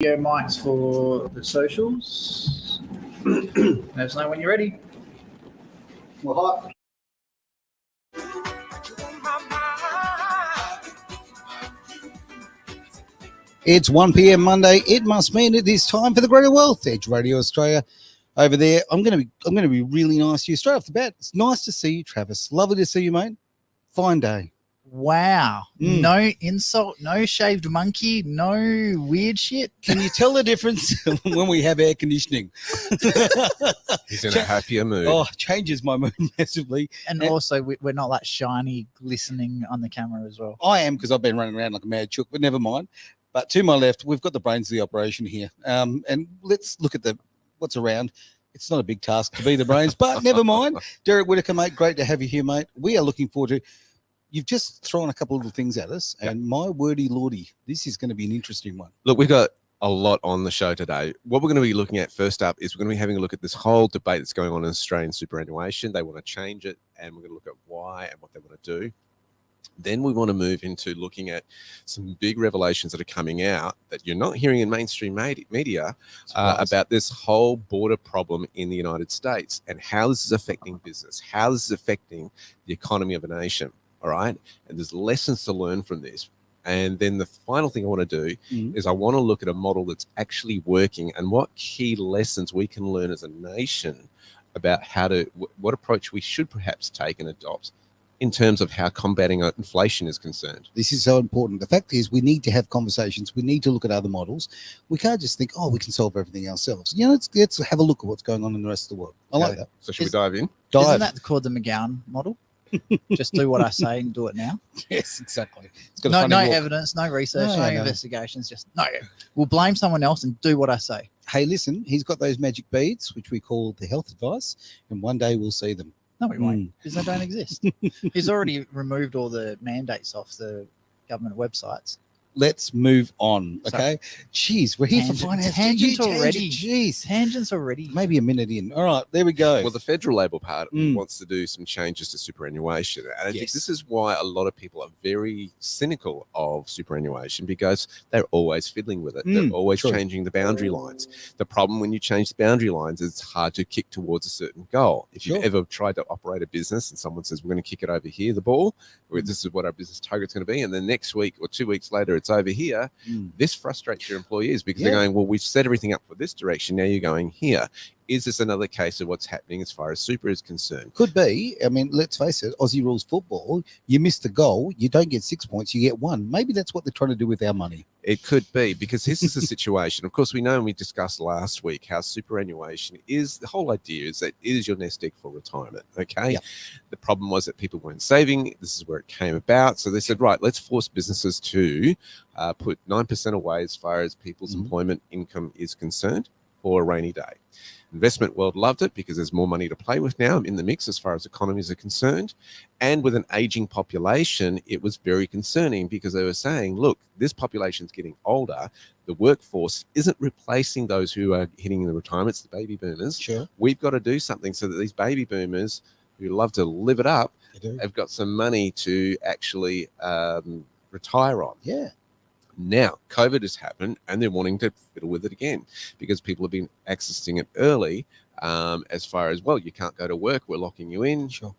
Video mics for the socials. Let us know when you're ready. We're hot. It's 1 p.m. Monday. It must mean it is time for the Greater Wealth Edge Radio Australia. Over there, I'm going to be really nice to you straight off the bat. It's nice to see you, Travis. Lovely to see you, mate. Fine day. Wow. No insult, no shaved monkey, no weird shit. Can you tell the difference when we have air conditioning? He's in a happier mood. Oh, changes my mood massively. And also, we're not that shiny, glistening on the camera as well. I am, because I've been running around like a mad chook, but never mind. But to my left, we've got the brains of the operation here. And let's look at what's around. It's not a big task to be the brains, but never mind. Derek Whittaker, mate, great to have you here, mate. We are looking forward to. You've just thrown a couple of little things at us, and my wordy lordy, this is going to be an interesting one. Look, we've got a lot on the show today. What we're going to be looking at first up is we're going to be having a look at this whole debate that's going on in Australian superannuation. They want to change it, and we're going to look at why and what they want to do. Then we want to move into looking at some big revelations that are coming out that you're not hearing in mainstream media about this whole border problem in the United States and how this is affecting business, how this is affecting the economy of a nation. All right. And there's lessons to learn from this. And then the final thing I want to do is I want to look at a model that's actually working and what key lessons we can learn as a nation about what approach we should perhaps take and adopt in terms of how combating inflation is concerned. This is so important. The fact is we need to have conversations. We need to look at other models. We can't just think, we can solve everything ourselves. Let's have a look at what's going on in the rest of the world. I like that. So should we dive in? Isn't that called the McGowan model? Just do what I say and do it now. Yes, exactly. It's got no evidence, no research, no investigations. Just we'll blame someone else and do what I say. Hey, listen, he's got those magic beads, which we call the health advice, and one day we'll see them. No, we won't, because they don't exist. He's already removed all the mandates off the government websites. Let's move on, okay? Jeez, we're here for finance. Tangents already. Jeez. Tangents already. Maybe a minute in. All right, there we go. Well, the federal Labor Party wants to do some changes to superannuation. And I think this is why a lot of people are very cynical of superannuation, because they're always fiddling with it. They're always changing the boundary lines. The problem when you change the boundary lines is it's hard to kick towards a certain goal. If you've ever tried to operate a business and someone says, we're going to kick it over here, the ball, this is what our business target's going to be, and then next week or 2 weeks later, it's over here, this frustrates your employees because they're going, well, we've set everything up for this direction, now you're going here. Is this another case of what's happening as far as super is concerned? Could be. I mean, let's face it, Aussie rules football, you miss the goal, you don't get 6 points, you get 1. Maybe that's what they're trying to do with our money. It could be, because this is the situation. Of course, we know, and we discussed last week, how superannuation is, the whole idea is that it is your nest egg for retirement, okay? Yep. The problem was that people weren't saving. This is where it came about. So they said, right, let's force businesses to put 9% away as far as people's employment income is concerned for a rainy day. Investment world loved it because there's more money to play with now in the mix as far as economies are concerned. And with an aging population, it was very concerning because they were saying, look, this population's getting older. The workforce isn't replacing those who are hitting the retirements, the baby boomers. Sure. We've got to do something so that these baby boomers who love to live it up have got some money to actually retire on. Yeah. Now, COVID has happened and they're wanting to fiddle with it again because people have been accessing it early as far as, well, you can't go to work, we're locking you in. Sure.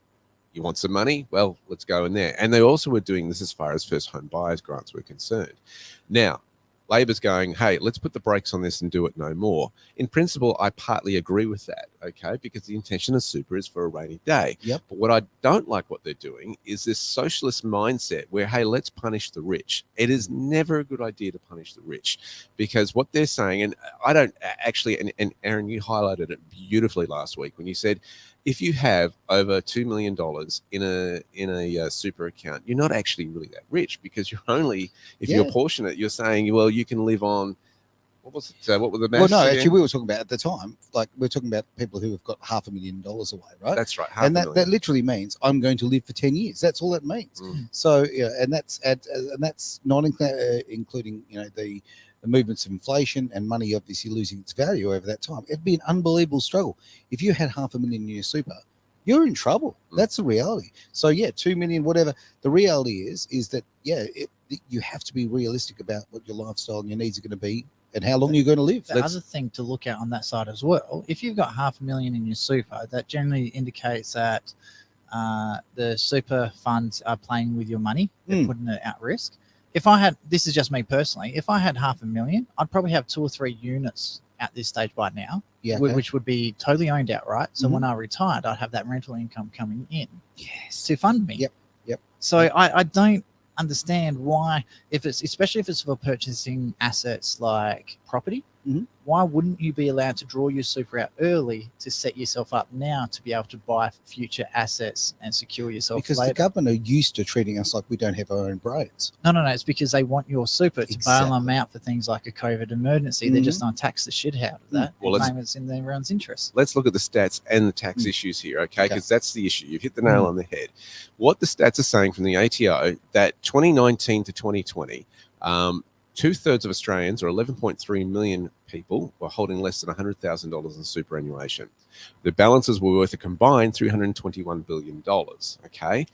You want some money? Well, let's go in there. And they also were doing this as far as first home buyers grants were concerned. Now, Labor's going, hey, let's put the brakes on this and do it no more. In principle, I partly agree with that, okay, because the intention of super is for a rainy day. Yep. But what I don't like what they're doing is this socialist mindset where, hey, let's punish the rich. It is never a good idea to punish the rich because what they're saying, and I don't actually, and Aaron, you highlighted it beautifully last week when you said, if you have over $2 million in a super account, you're not actually really that rich because you're only, if you apportion it, you're saying, well, you can live on, what was it? What were the maths? Well, no, actually, we were talking about at the time, like we're talking about people who have got $500,000 away, right? That's right. And that literally means I'm going to live for 10 years. That's all that means. So, and that's not including, the movements of inflation and money obviously losing its value over that time. It'd be an unbelievable struggle. If you had $500,000 in your super, you're in trouble. That's the reality. So 2 million, whatever. The reality is that, you have to be realistic about what your lifestyle and your needs are going to be and how long you're going to live. The other thing to look at on that side as well, if you've got $500,000 in your super, that generally indicates that the super funds are playing with your money. They're putting it at risk. If I had, this is just me personally, if I had $500,000, I'd probably have 2 or 3 units at this stage by now, which would be totally owned outright. So when I retired, I'd have that rental income coming in to fund me. Yep. So I don't understand why, especially if it's for purchasing assets like property, why wouldn't you be allowed to draw your super out early to set yourself up now to be able to buy future assets and secure yourself because later? the government are used to treating us like we don't have our own brains. No, it's because they want your super to bail them out for things like a COVID emergency. They're just going to tax the shit out of that. Well, and claim it's in everyone's interest. Let's look at the stats and the tax issues here, okay? Because that's the issue. You've hit the nail on the head. What the stats are saying from the ATO, that 2019 to 2020, 2/3 of Australians, or 11.3 million people, were holding less than $100,000 in superannuation. The balances were worth a combined $321 billion. Okay?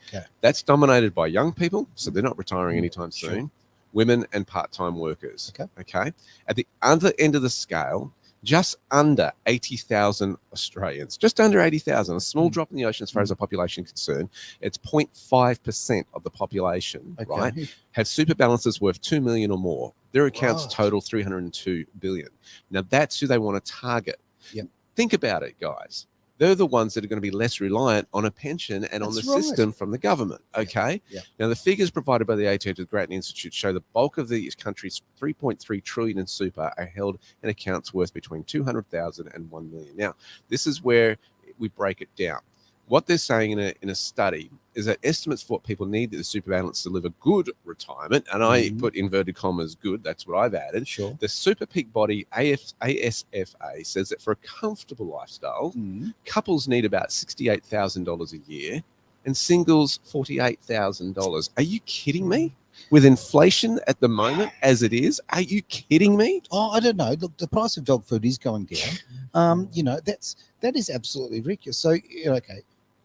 That's dominated by young people, so they're not retiring anytime soon, women and part-time workers. Okay? At the other end of the scale, just under 80,000 Australians, just under 80,000, a small drop in the ocean as far as the population is concerned. It's 0.5% of the population, right, have super balances worth 2 million or more. Their accounts total 302 billion. Now that's who they want to target. Think about it, guys. They're the ones that are going to be less reliant on a pension and on the system from the government. Okay. Now, the figures provided by the ATO to the Grattan Institute show the bulk of the country's 3.3 trillion in super are held in accounts worth between 200,000 and 1 million. Now, this is where we break it down. What they're saying in a study is that estimates for what people need the super balance to live a good retirement, and I put inverted commas good, that's what I've added. The Super Peak Body ASFA says that for a comfortable lifestyle, couples need about $68,000 a year and singles $48,000. Are you kidding me? With inflation at the moment as it is, are you kidding me? Oh, I don't know. Look, the price of dog food is going down. That is absolutely ridiculous. So, okay,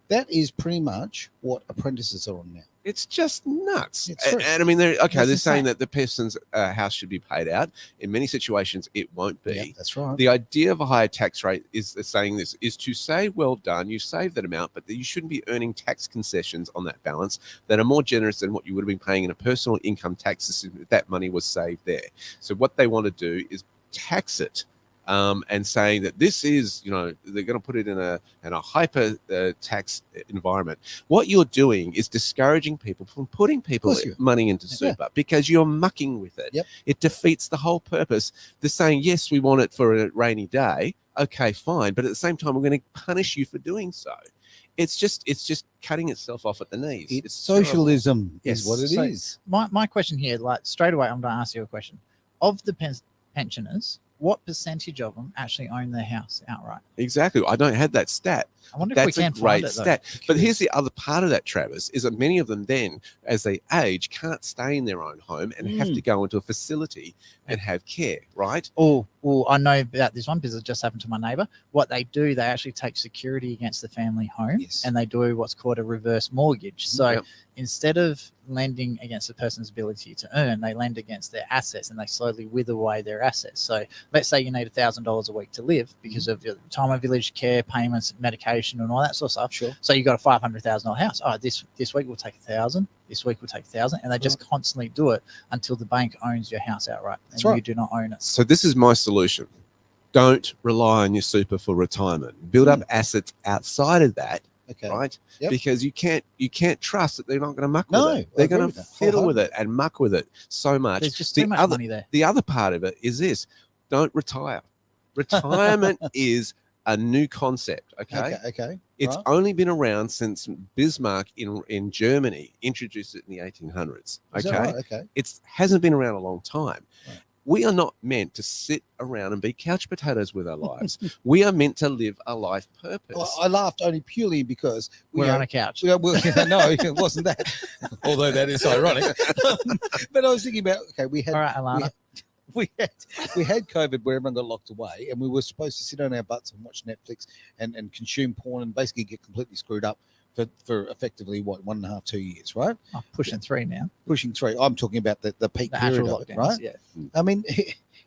that is pretty much what apprentices are on now. It's just nuts. It's true. And I mean, they're saying that the person's house should be paid out. In many situations, it won't be. Yeah, that's right. The idea of a higher tax rate is saying this is to say, well done, you saved that amount, but you shouldn't be earning tax concessions on that balance that are more generous than what you would have been paying in a personal income tax system if that money was saved there. So what they want to do is tax it. And saying that this is, they're going to put it in a hyper tax environment. What you're doing is discouraging people from putting money into super because you're mucking with it. It defeats the whole purpose. They're saying, yes, we want it for a rainy day. Okay, fine. But at the same time, we're going to punish you for doing so. It's just cutting itself off at the knees. It's socialism is what it is. My question here, like straight away, I'm going to ask you a question. Of the pensioners, what percentage of them actually own their house outright? Exactly. I don't have that stat. I wonder if we can find it, stat. But here's the other part of that, Travis, is that many of them then, as they age, can't stay in their own home and have to go into a facility and have care, right? Oh, I know about this one because it just happened to my neighbor. What they do, they actually take security against the family home and they do what's called a reverse mortgage. So instead of lending against the person's ability to earn, they lend against their assets and they slowly wither away their assets. So let's say you need $1,000 a week to live because of your retirement village, care payments, medication, and all that sort of stuff. Sure. So you got a $500,000 house. Oh, this week we'll take 1,000. This week we'll take 1,000, and they just constantly do it until the bank owns your house outright, and you do not own it. So this is my solution. Don't rely on your super for retirement. Build up assets outside of that. Right? Because you can't trust that they're not going to muck with it. They're going to fiddle with it and muck with it so much. There's just too much money there. The other part of it is this: don't retire. Retirement is a new concept. Okay. It's only been around since Bismarck in Germany introduced it in the 1800s. Okay. It hasn't been around a long time. We are not meant to sit around and be couch potatoes with our lives. We are meant to live a life purpose. Well, I laughed only purely because we're on a couch. No, it wasn't that. Although that is ironic. But I was thinking about, we had... All right, Alana. We had COVID where everyone got locked away and we were supposed to sit on our butts and watch Netflix and consume porn and basically get completely screwed up for effectively, 1.5, 2 years, right? Oh, pushing 3 now. Pushing 3. I'm talking about the peak period of it, right? Yeah. I mean,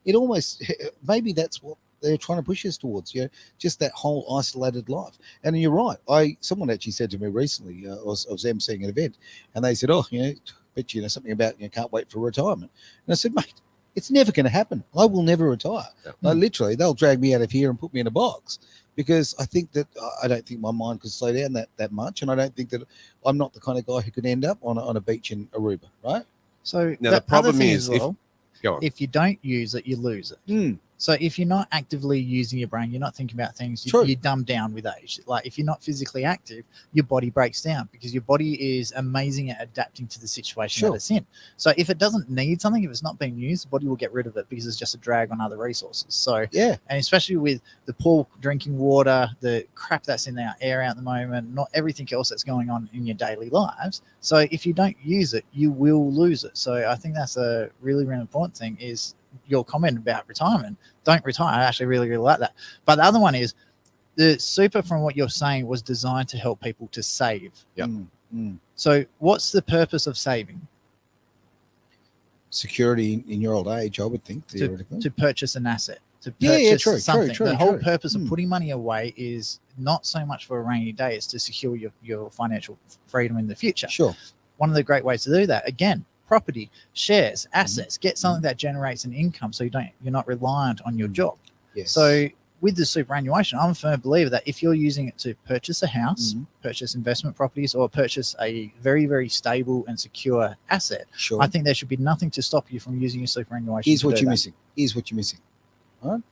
it almost maybe that's what they're trying to push us towards, just that whole isolated life. And you're right. Someone actually said to me recently, I was emceeing an event, and they said, "Oh, bet something about can't wait for retirement." And I said, "Mate, it's never going to happen. I will never retire. Like, literally, they'll drag me out of here and put me in a box." Because I think that I don't think my mind could slow down that much, and I don't think that I'm not the kind of guy who could end up on a beach in Aruba, right? So Now the problem is, go on. if If you don't use it, you lose it. So if you're not actively using your brain, you're not thinking about things, you dumb down with age. Like if you're not physically active, your body breaks down because your body is amazing at adapting to the situation that it's in. So if it doesn't need something, if it's not being used, the body will get rid of it because it's just a drag on other resources. So and especially with the poor drinking water, the crap that's in our air at the moment, not everything else that's going on in your daily lives. So if you don't use it, you will lose it. So I think that's a really, really important thing is your comment about retirement. Don't retire. I actually really, really like that. But the other one is the super, from what you're saying, was designed to help people to save. So what's the purpose of saving? Security in your old age, I would think, theoretically. To purchase an asset. To purchase something. True, the whole purpose of putting money away is not so much for a rainy day, it's to secure your financial freedom in the future. Sure. One of the great ways to do that, again, property, shares, assets, get something that generates an income so you're not reliant on your job. Yes. So with the superannuation, I'm a firm believer that if you're using it to purchase a house, purchase investment properties, or purchase a very, very stable and secure asset, I think there should be nothing to stop you from using your superannuation. Here's what you're missing. Right?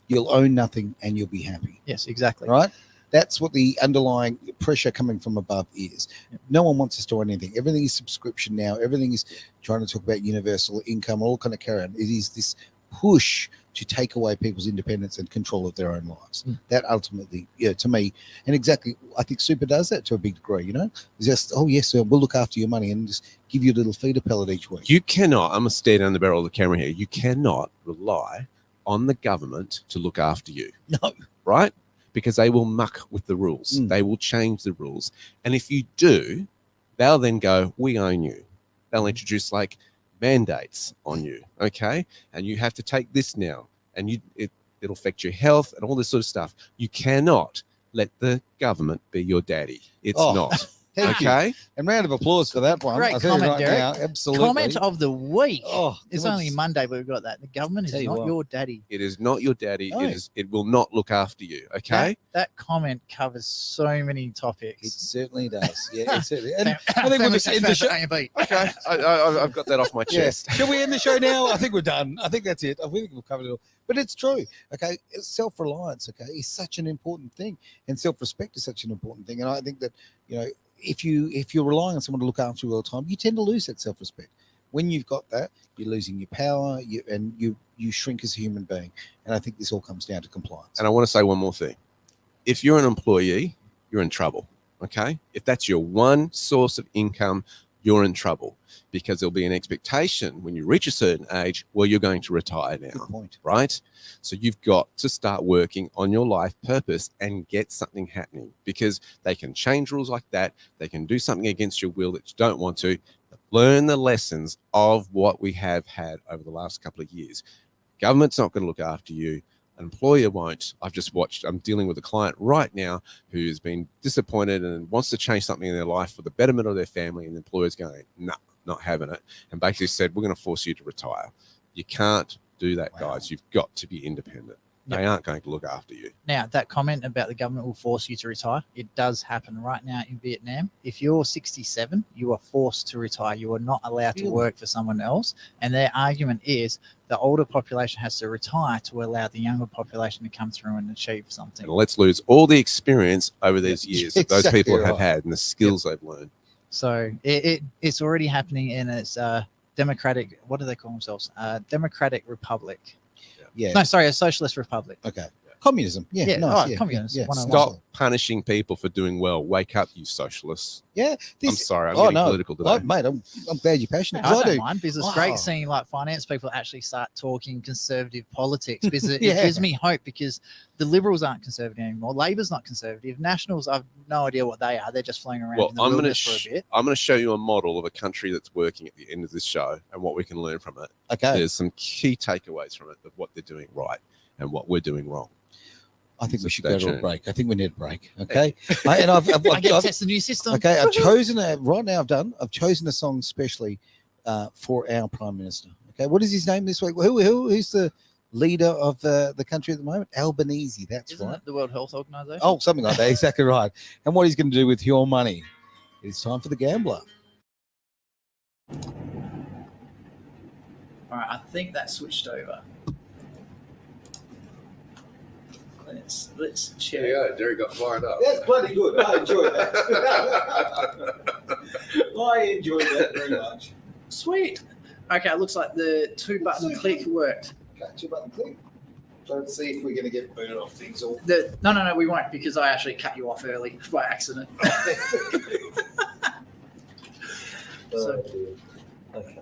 You'll own nothing and you'll be happy. Yes, exactly. Right? That's what the underlying pressure coming from above is. No one wants us to own anything. Everything is subscription now. Everything is trying to talk about universal income, all kind of carry on. It is this push to take away people's independence and control of their own lives. That ultimately, to me, and exactly, I think super does that to a big degree, It's just, oh, yes, sir, we'll look after your money and just give you a little feeder pellet each week. You cannot, I'm going to stare down the barrel of the camera here, you cannot rely on the government to look after you. No. Right? Because they will muck with the rules. They will change the rules. And if you do, they'll then go, we own you. They'll introduce like mandates on you, okay? And you have to take this now. And it'll affect your health and all this sort of stuff. You cannot let the government be your daddy. It's not. Okay. And round of applause for that one. Great comment, Derek. Now, absolutely. Comment of the week. Oh, it's only Monday, but we've got that. The government is not your daddy. It is not your daddy. No. It will not look after you. Okay. That comment covers so many topics. It certainly does. Yeah, it certainly. And I think we'll just end the show. Okay. I've got that off my chest. Shall we end the show now? I think we're done. I think that's it. I think we've covered it all. But it's true. Okay. Self-reliance, is such an important thing. And self-respect is such an important thing. And I think that, if you're relying on someone to look after you all the time, you tend to lose that self-respect. When you've got that, you're losing your power, and you shrink as a human being. And I think this all comes down to compliance. And I want to say one more thing. If you're an employee, you're in trouble. Okay. If that's your one source of income, you're in trouble because there'll be an expectation when you reach a certain age where you're going to retire now. Good point. Right? So you've got to start working on your life purpose and get something happening because they can change rules like that. They can do something against your will that you don't want to. Learn the lessons of what we have had over the last couple of years. Government's not going to look after you. An employer won't. I'm dealing with a client right now who's been disappointed and wants to change something in their life for the betterment of their family, and the employer's going, no, not having it, and basically said, we're going to force you to retire. You can't do that, guys. You've got to be independent. They aren't going to look after you. Now, that comment about the government will force you to retire, it does happen right now in Vietnam. If you're 67, you are forced to retire. You are not allowed to work for someone else. And their argument is the older population has to retire to allow the younger population to come through and achieve something. And let's lose all the experience over these years that those people have had and the skills they've learned. So it's already happening, and it's democratic. What do they call themselves? Democratic Republic. Yeah. No, sorry, a socialist republic. Okay. Communism. Yeah. Yeah. Nice. Communism. Yeah. Stop punishing people for doing well. Wake up, you socialists. Yeah, I'm sorry, I'm oh, getting no. political today. Mate, I'm glad you're passionate. I 'cause don't do. mind because it's Wow. great seeing like finance people actually start talking conservative politics because it Yeah. gives me hope because the Liberals aren't conservative anymore. Labor's not conservative. Nationals, I've no idea what they are. They're just floating around Well, in the I'm going wilderness for a bit. to show you a model of a country that's working at the end of this show and what we can learn from it. Okay. There's some key takeaways from it of what they're doing right and what we're doing wrong. I think So we should stay go to a tuned. break. I think we need a break. Okay. And I've I get to test the new system. okay. I've chosen right now. I've chosen a song specially for our Prime Minister. Okay. What is his name this week? Who's the leader of the country at the moment? Albanese. That's Isn't right. it the World Health Organization? Oh, something like that. Exactly right. And what he's going to do with your money. It's time for the gambler. All right, I think that switched over. Let's check. Derry got fired up. That's bloody good. I enjoyed that. I enjoyed that very much. Sweet. Okay, it looks like the 2-button click worked. Okay, 2-button click. So let's see if we're going to get booted off things all. No, we won't because I actually cut you off early by accident. So- Okay.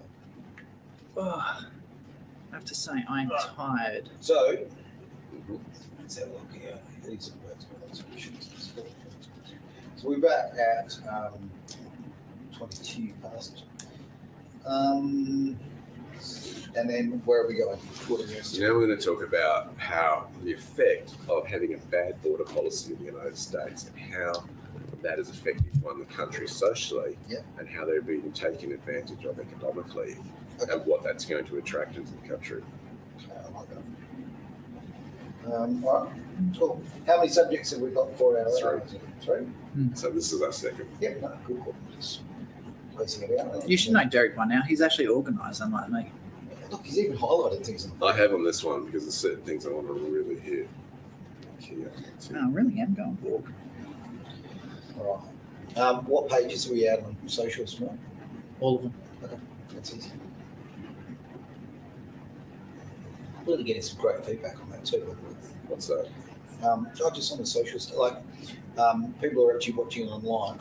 Oh, I have to say, I'm tired. So let's have a look here. These are words. So we're back at 22 past. And then where are we going? Now we're going to talk about how the effect of having a bad border policy in the United States and how that is affecting the country socially, Yeah. and how they're being taken advantage of economically, Okay. and what that's going to attract into the country. I like that. All right. Cool. How many subjects have we got for our? Three. So this is our second. Yeah. No, good. Just placing it out. You should know Derek by now. He's actually organised, unlike me. Look, he's even highlighted things. I have on this one because there's certain things I want to really hear. No, I really am going broke. All right. What pages are we at on socials now? All of them. Okay, that's easy. Really getting some great feedback on that too. What's that? Not just on the socials, like people are actually watching online.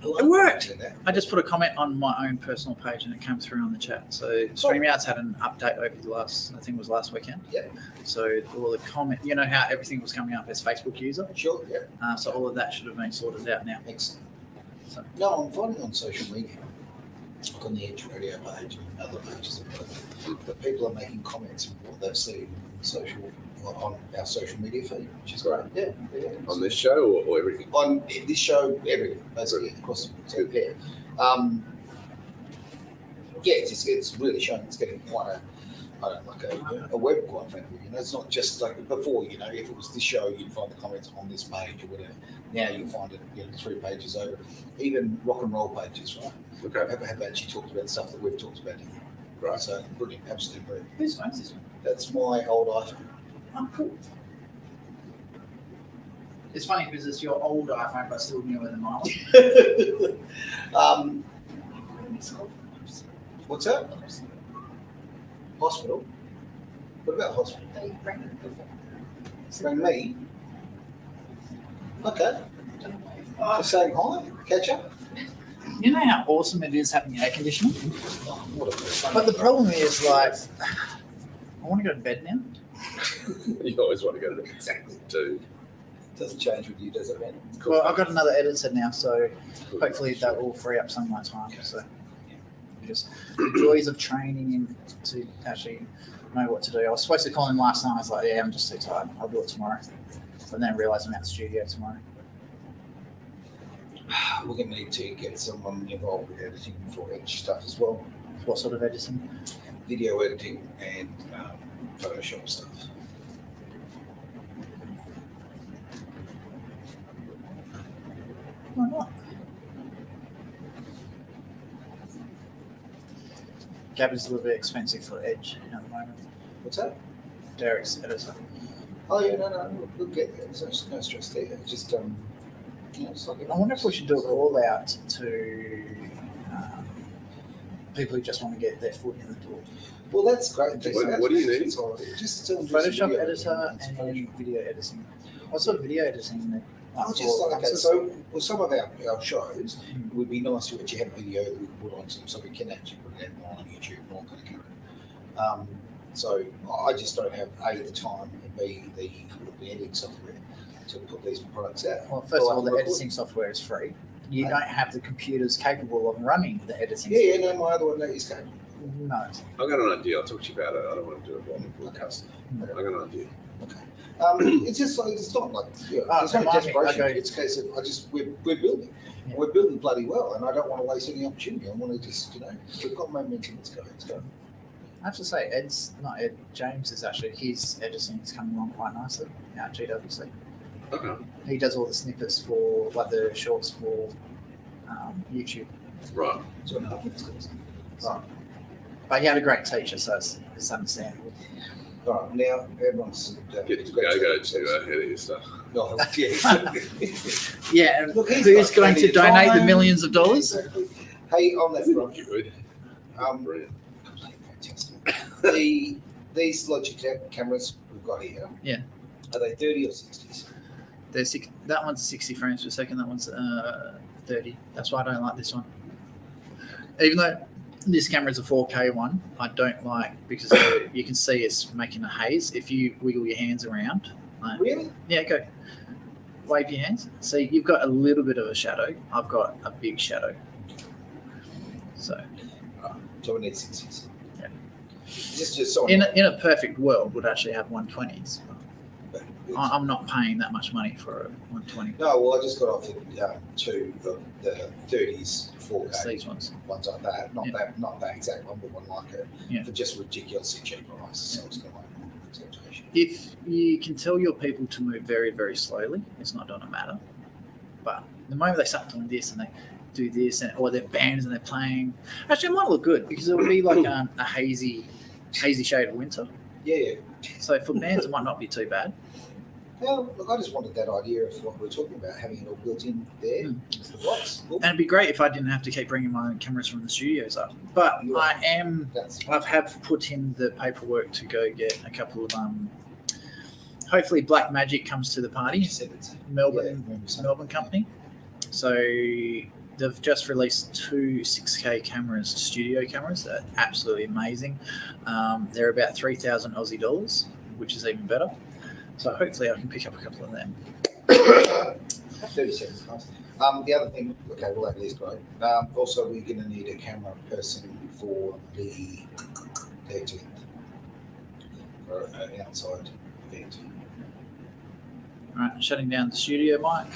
It worked. That. I just put a comment on my own personal page and it came through on the chat. So StreamYard's had an update over the last, I think it was last weekend. Yeah. So all the comment, you know how everything was coming up as Facebook user? Sure, yeah. So all of that should have been sorted out now. Excellent. So, No, I'm finding on social media, like on the Edge Radio page and other pages, that people are making comments on what they've seen on our social media feed, which is great. Yeah. On this show or everything? On this show, everything, basically, across the board. Yeah. It's really showing it's getting quite a web, quite frankly. You know, it's not just like before, you know, if it was this show, you'd find the comments on this page or whatever. Now you'll find it, 3 pages over. Even rock and roll pages, right? Okay. Have actually talked about stuff that we've talked about here. Right. So brilliant, absolutely brilliant. whose phone's this one? That's my old iPhone. Oh, cool. It's funny because it's your old iPhone, but still newer than mine. What's that? Hospital? What about hospital? Bring me? Okay. Just saying hi, catch up. You know how awesome it is having air conditioning? Oh, what a But the problem is, like, I want to go to bed now. You always want to go to the exactly two. Doesn't change with you, does it, man? Cool. Well, I've got another editor now, so hopefully that will free up some of my time. So just the joys of training and to actually know what to do. I was supposed to call him last night. I was like, yeah, I'm just too tired. I'll do it tomorrow. But then I realised I'm at the studio tomorrow. We're going to need to get someone involved with editing for Edge stuff as well. What sort of editing? Video editing and Photoshop stuff. Why not? Gabby's a little bit expensive for Edge at the moment. What's that? Derek's editor. Oh, yeah, no, we'll get there. There's no stress there. It's just, it's like I wonder if we should do a call out to people who just want to get their foot in the door. Well, that's great. What do you need? Just Photoshop video editor editing. and video editing. What sort of video editing? I just like, okay, so well, some of our shows, it would be nice to actually have a video that we can put on some, so we can actually put it out on YouTube and all kind of carry. So I just don't have A, the time, and B, the editing software to put these products out. Well, first of all, the editing software is free. You don't have the computers capable of running the editing. Yeah, no, my other one is capable. No. I've got an idea. I'll talk to you about it. I don't want to do it on the podcast. I've got an idea. It's just like it's not like it's so not desperation. okay. It's a case of we're building. Yeah. We're building bloody well, and I don't want to waste any opportunity. I want to just we've got momentum. Let's go. I have to say, James is actually, his editing is coming along quite nicely at GWC. Okay. He does all the snippets for, like the shorts for YouTube. Right. 2.5 minutes. Right. But he had a great teacher, so it's understandable. All right, now everyone's Get to go to ahead of your stuff. Oh, yeah. Yeah, and Look, he's who's got going plenty to of donate the time. millions of dollars? Exactly. Hey, on that front, Good. brilliant. These Logitech cameras we've got here. Yeah. Are they 30 or 60s? That one's 60 frames per second. That one's 30. That's why I don't like this one. Even though this camera is a 4K one, I don't like because you can see it's making a haze. If you wiggle your hands around, Really? yeah, go wave your hands. See, you've got a little bit of a shadow. I've got a big shadow. So we need 60s. Yeah. Just so in a perfect world, would actually have 120s. but I'm not paying that much money for a 120. no, well, I just got offered two of the 30s, It's 4K these ones. ones like that. Not Yeah. not that exact one, but one like it Yeah. for just ridiculously cheap prices. So it's going to temptation. If you can tell your people to move very, very slowly, it's not going to matter. But the moment they start doing this and they do this, or they're bands and they're playing, actually, it might look good because it would be like a hazy shade of winter. Yeah. So for bands, it might not be too bad. Well, look, I just wanted that idea of what we were talking about, having it all built in there into the box. Cool. And it'd be great if I didn't have to keep bringing my cameras from the studios up. But I have put in the paperwork to go get a couple of hopefully Black Magic comes to the party. Melbourne company. So they've just released 2 6K cameras, studio cameras. They're absolutely amazing. They're about 3,000 Aussie dollars, which is even better. So hopefully I can pick up a couple of them. 30 seconds past. The other thing, okay, well, that is great. Also, we're going to need a camera person for the 13th for an outside event. All right, shutting down the studio mic.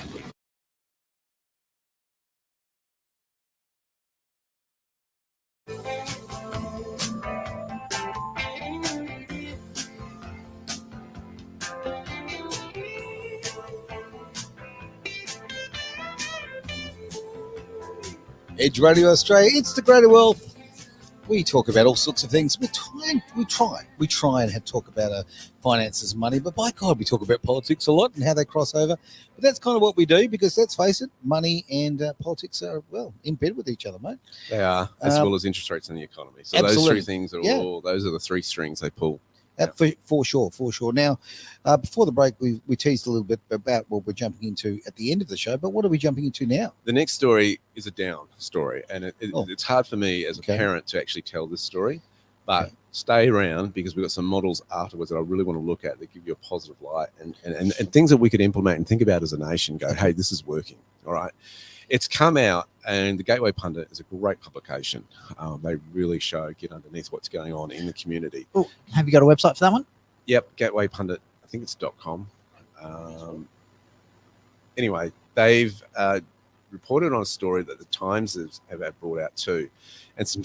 Edge Radio Australia, it's the greater wealth. We talk about all sorts of things. We try and talk about finances and money, but by God, we talk about politics a lot and how they cross over. But that's kind of what we do because let's face it, money and politics are, well, in bed with each other, mate. They are, as well as interest rates in the economy. So absolutely. those three things are those are the three strings they pull. For sure. Now, before the break, we teased a little bit about what we're jumping into at the end of the show, but what are we jumping into now? The next story is a down story, and it's hard for me as a parent to actually tell this story, but stay around because we've got some models afterwards that I really want to look at that give you a positive light and things that we could implement and think about as a nation. Go, hey, this is working. All right. It's come out, and the Gateway Pundit is a great publication. They really get underneath what's going on in the community. Oh, have you got a website for that one? Yep, Gateway Pundit. I think it's .com. Anyway, they've reported on a story that the Times have brought out too, and some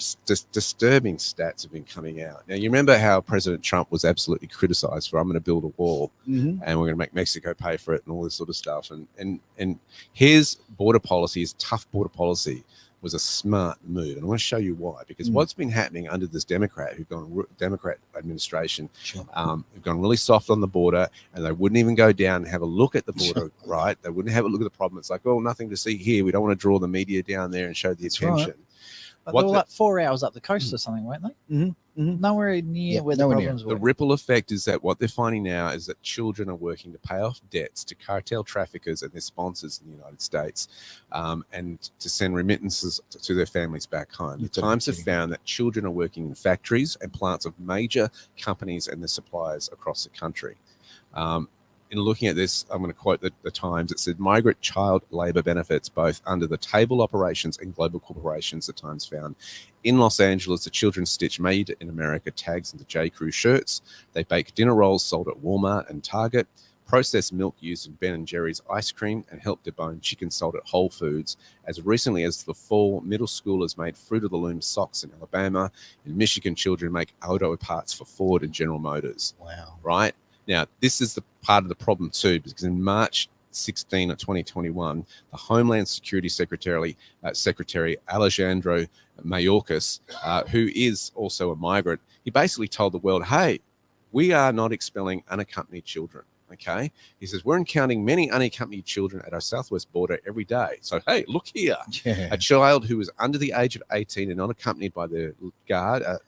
disturbing stats have been coming out. Now, you remember how President Trump was absolutely criticized for, I'm going to build a wall and we're going to make Mexico pay for it and all this sort of stuff. And his border policy, his tough border policy, was a smart move. And I want to show you why, because what's been happening under this Democrat administration, have gone really soft on the border, and they wouldn't even go down and have a look at the border, right? They wouldn't have a look at the problem. It's like, oh, nothing to see here. We don't want to draw the media down there and show the attention. Right. They were like 4 hours up the coast or something, weren't they? Nowhere near Yeah, where the nowhere near. problems The were. ripple effect is that what they're finding now is that children are working to pay off debts to cartel traffickers and their sponsors in the United States, and to send remittances to their families back home. The You've got to be Times have kidding me. found that children are working in factories and plants of major companies and their suppliers across the country. In looking at this, I'm going to quote the Times. It said, migrant child labour benefits both under the table operations and global corporations, the Times found. In Los Angeles, the children stitch made in America tags into J. Crew shirts. They bake dinner rolls sold at Walmart and Target, processed milk used in Ben & Jerry's ice cream, and help debone chicken sold at Whole Foods. As recently as the fall, middle schoolers made Fruit of the Loom socks in Alabama. In Michigan, children make auto parts for Ford and General Motors. Wow. Right? Now, this is the part of the problem too, because in March 16 of 2021, the Homeland Security Secretary Alejandro Mayorkas, who is also a migrant, he basically told the world, hey, we are not expelling unaccompanied children. Okay. He says, we're encountering many unaccompanied children at our southwest border every day. So, hey, look here. Yeah. A child who is under the age of 18 and not accompanied by their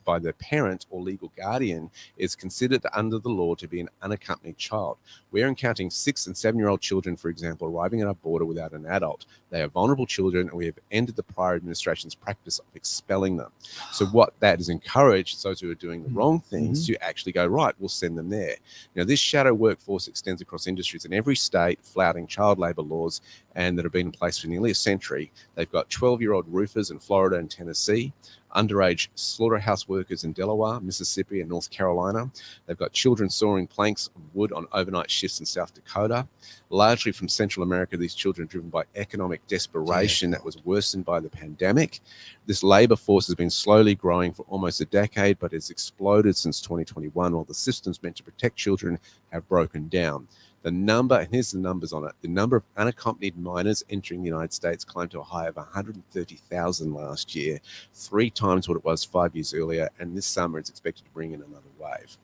by their parent or legal guardian is considered under the law to be an unaccompanied child. We're encountering 6 and 7-year-old children, for example, arriving at our border without an adult. They are vulnerable children, and we have ended the prior administration's practice of expelling them. So what that has encouraged those who are doing the wrong things to actually go, right, we'll send them there. Now, this shadow workforce extends across industries in every state, flouting child labor laws and that have been in place for nearly a century. They've got 12-year-old roofers in Florida and Tennessee, underage slaughterhouse workers in Delaware, Mississippi, and North Carolina. They've got children sawing planks of wood on overnight shifts in South Dakota. Largely from Central America, these children are driven by economic desperation that was worsened by the pandemic. This labor force has been slowly growing for almost a decade, but has exploded since 2021, while the systems meant to protect children have broken down. The number, and here's the numbers on it, the number of unaccompanied minors entering the United States climbed to a high of 130,000 last year, 3 times what it was 5 years earlier, and this summer it's expected to bring in another wave.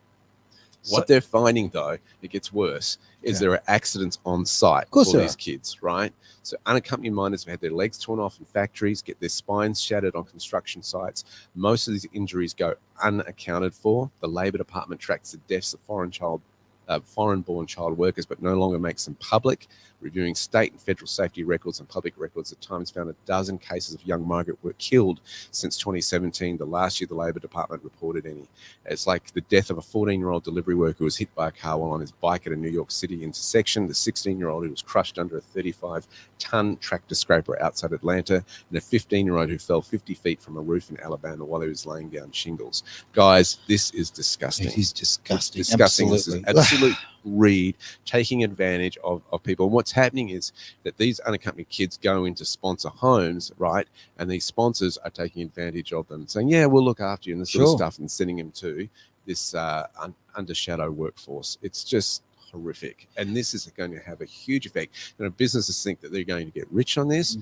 What they're finding, though, it gets worse, is there are accidents on site for these kids, right? So unaccompanied minors have had their legs torn off in factories, get their spines shattered on construction sites. Most of these injuries go unaccounted for. The Labor Department tracks the deaths of foreign-born child workers, but no longer makes them public. Reviewing state and federal safety records and public records, the Times found a dozen cases of young migrants were killed since 2017, the last year the Labor Department reported any. It's like the death of a 14-year-old delivery worker who was hit by a car while on his bike at a New York City intersection, the 16-year-old who was crushed under a 35-ton tractor scraper outside Atlanta, and a 15-year-old who fell 50 feet from a roof in Alabama while he was laying down shingles. Guys, this is disgusting. It is disgusting. It's disgusting. Absolutely. This is absolute greed, taking advantage of people. And what's happening is that these unaccompanied kids go into sponsor homes, right? And these sponsors are taking advantage of them, saying, yeah, we'll look after you and this sort of stuff, and sending them to this under shadow workforce. It's just horrific. And this is going to have a huge effect. Businesses think that they're going to get rich on this.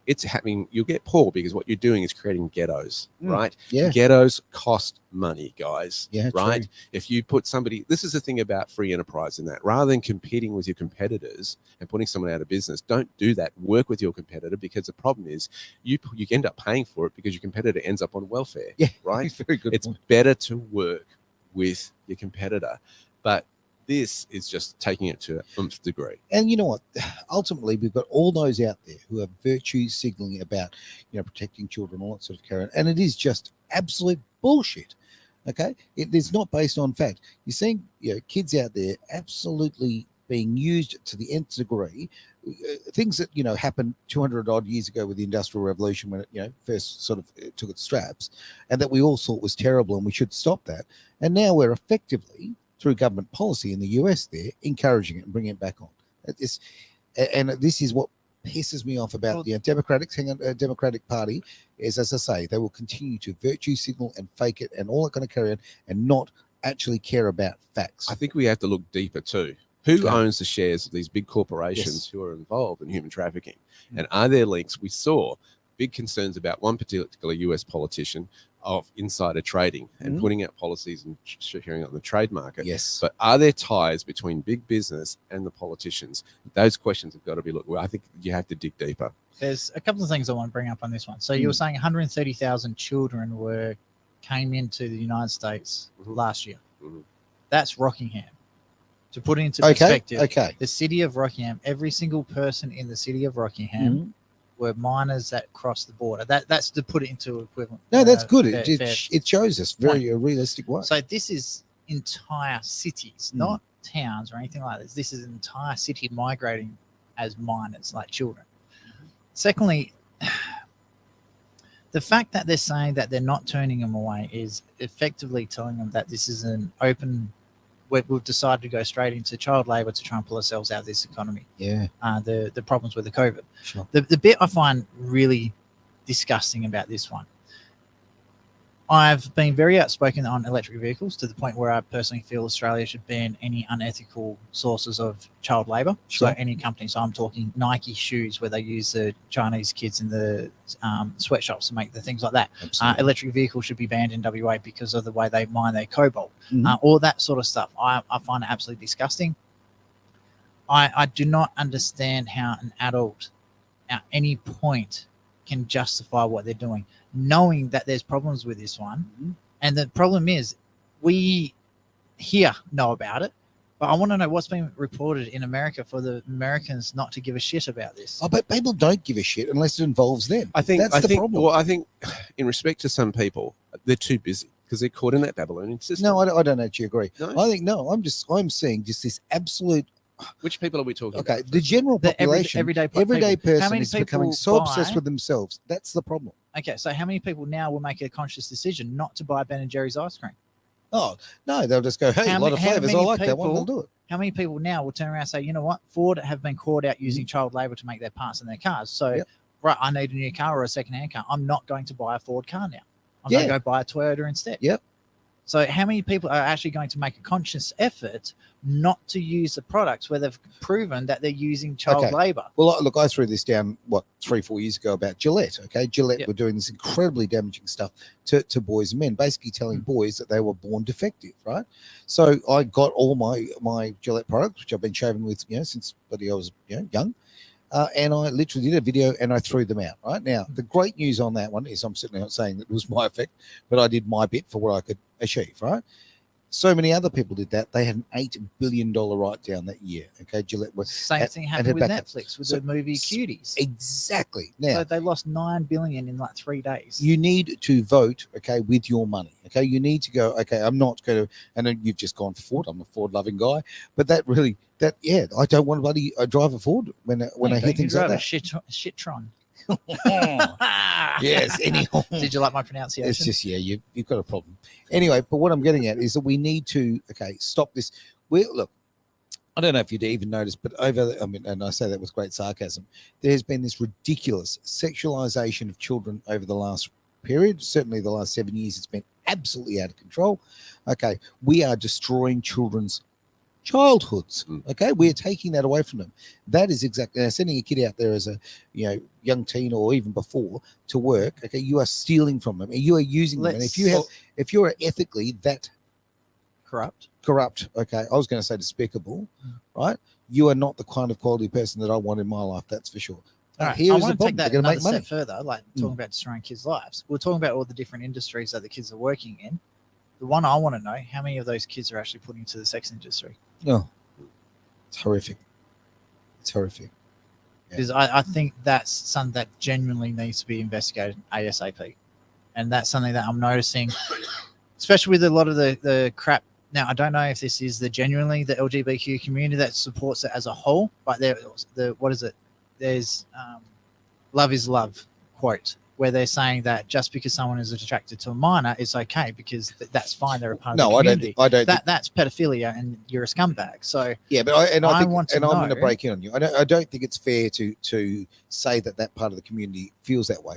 It's happening. You'll get poor because what you're doing is creating ghettos, right? Yeah. Ghettos cost money, guys. Yeah, right. true. If you put somebody, this is the thing about free enterprise in that rather than competing with your competitors and putting someone out of business, don't do that. Work with your competitor, because the problem is you end up paying for it because your competitor ends up on welfare. Yeah. Right. Very good. It's better to work with your competitor, but this is just taking it to an nth degree. And you know what? Ultimately, we've got all those out there who are virtue signaling about, protecting children, all that sort of carry. And it is just absolute bullshit. Okay, it's not based on fact. You're seeing kids out there absolutely being used to the nth degree. Things that happened 200 odd years ago with the Industrial Revolution, when it first sort of took its straps, and that we all thought was terrible and we should stop that. And now we're effectively, through government policy in the US, there encouraging it and bringing it back on. And this is what pisses me off about the Democratic Party is, as I say, they will continue to virtue signal and fake it and all that kind of carry on, and not actually care about facts. I think we have to look deeper too. Who owns the shares of these big corporations who are involved in human trafficking? And are there links? We saw big concerns about one particular US politician of insider trading and putting out policies and sharing on the trade market. Yes. But are there ties between big business and the politicians? Those questions have got to be looked. Well, I think you have to dig deeper. There's a couple of things I want to bring up on this one. So you were saying 130,000 children were came into the United States Mhm. last year. Mhm. That's Rockingham. To put it into Okay. perspective, Okay. the city of Rockingham, every single person in the city of Rockingham Mhm. were minors that crossed the border. That's to put it into equivalent. No, that's good. fair. It shows us very a realistic way. So this is entire cities, Mm. not towns or anything like this. This is an entire city migrating as minors, like children. Secondly, the fact that they're saying that they're not turning them away is effectively telling them that this is an open. We've decided to go straight into child labour to try and pull ourselves out of this economy. Yeah, The problems with the COVID. sure. The bit I find really disgusting about this one, I've been very outspoken on electric vehicles to the point where I personally feel Australia should ban any unethical sources of child labour. Sure. So any company, so I'm talking Nike shoes where they use the Chinese kids in the sweatshops to make the things like that. Absolutely. Electric vehicles should be banned in WA because of the way they mine their cobalt. Mhm. All that sort of stuff. I find it absolutely disgusting. I do not understand how an adult at any point can justify what they're doing, knowing that there's problems with this one. Mhm. And the problem is we here know about it, but I want to know what's been reported in America for the Americans not to give a shit about this. Oh, but people don't give a shit unless it involves them. I think that's the problem. Well, I think in respect to some people, they're too busy because they're caught in that Babylonian system. No, I don't actually agree. No? I think no. I'm seeing just this absolute. Which people are we talking Okay, about? the general The population, everyday everyday people. How person many is becoming people so obsessed buy- with themselves. That's the problem. Okay, so how many people now will make a conscious decision not to buy Ben and Jerry's ice cream? Oh no, they'll just go, hey, How a lot of how flavors. I many like that one. They'll people- do it. How many people now will turn around and say, you know what, Ford have been caught out using Mm. child labour to make their parts in their cars. So, Yep. right, I need a new car or a second-hand car. I'm not going to buy a Ford car now. I'm Yeah. going to go buy a Toyota instead. Yep. So how many people are actually going to make a conscious effort not to use the products where they've proven that they're using child Okay. labour? Well, look, I threw this down 3-4 years ago about Gillette. Okay, Gillette Yep. were doing this incredibly damaging stuff to boys and men, basically telling boys that they were born defective, right? So I got all my Gillette products, which I've been shaving with, since bloody I was young. And I literally did a video and I threw them out. Right now, the great news on that one is I'm certainly not saying that it was my effect, but I did my bit for what I could achieve. Right. So many other people did that. They had an $8 billion write down that year. Okay, Gillette was Same thing and happened head with back up. Netflix with So- the movie Cuties. exactly now. So they lost $9 billion in like 3 days. You need to vote, okay, with your money. Okay, you need to go. Okay, I'm not going to. And then you've just gone for Ford. I'm a Ford-loving guy, but I don't want to drive a Ford when I hear things like drive a that. Shitron. Yes. Anyhow, Did you like my pronunciation? it's just you've got a problem. Anyway, but what I'm getting at is that we need to stop this. Look, I don't know if you'd even noticed, but and I say that with great sarcasm, there's been this ridiculous sexualization of children over the last period. Certainly the last 7 years, it's been absolutely out of control. Okay, we are destroying children's childhoods. Okay, we're taking that away from them. That is exactly sending a kid out there as a young teen or even before to work. Okay, you are stealing from them and you are using them. And if you're ethically that corrupt. Okay, I was going to say despicable, right? You are not the kind of quality person that I want in my life. That's for sure. All right, Here's I the want to problem. take that They're going to another make step money. further, like talking about destroying kids' lives. We're talking about all the different industries that the kids are working in. The one I want to know, how many of those kids are actually put into the sex industry? No, it's horrific. It's horrific. Yeah. Because I think that's something that genuinely needs to be investigated ASAP. And that's something that I'm noticing, especially with a lot of the crap. Now, I don't know if this is the LGBTQ community that supports it as a whole, but what is it? There's love is love quote, where they're saying that just because someone is attracted to a minor, it's okay because that's fine. They're a part of the community. I don't think That's pedophilia and you're a scumbag. So yeah, but I think, want to and I'm going to know- break in on you. I don't think it's fair to say that part of the community feels that way.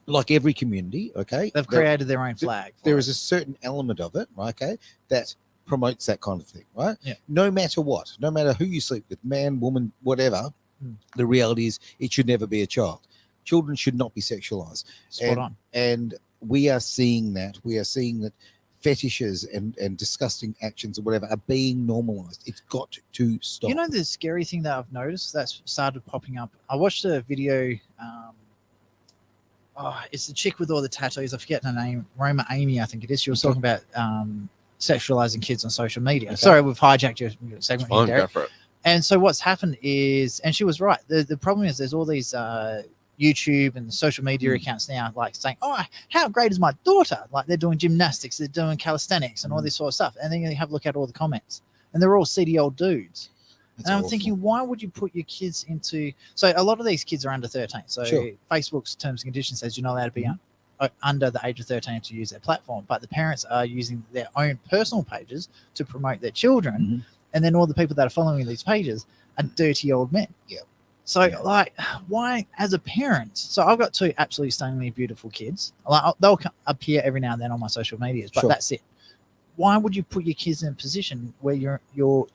Like every community, okay, they've created their own flag. for there it. is a certain element of it, right, okay, that promotes that kind of thing, right? Yeah. No matter what, no matter who you sleep with, man, woman, whatever, Hmm. the reality is it should never be a child. Children should not be sexualized. spot on. And we are seeing that. We are seeing that fetishes and disgusting actions or whatever are being normalized. It's got to stop. You know the scary thing that I've noticed that's started popping up. I watched a video. it's the chick with all the tattoos. I forget her name. Roma Amy, I think it is. She was Okay. talking about sexualizing kids on social media. Okay. Sorry, we've hijacked your segment here, Fine, Derek. go for it. And so what's happened is, and she was right. The problem is there's all these YouTube and social media accounts now, like saying, "Oh, how great is my daughter?" Like they're doing gymnastics, they're doing calisthenics, and all this sort of stuff. And then you have a look at all the comments, and they're all seedy old dudes. That's And I'm awful. thinking, why would you put your kids into? So a lot of these kids are under 13. So Sure. Facebook's terms and conditions says you're not allowed to be under the age of 13 to use their platform, but the parents are using their own personal pages to promote their children, and then all the people that are following these pages are dirty old men. Yeah. So Yeah. like, why as a parent? So I've got two absolutely stunningly beautiful kids. Like they'll appear every now and then on my social medias, but Sure. that's it. Why would you put your kids in a position where you're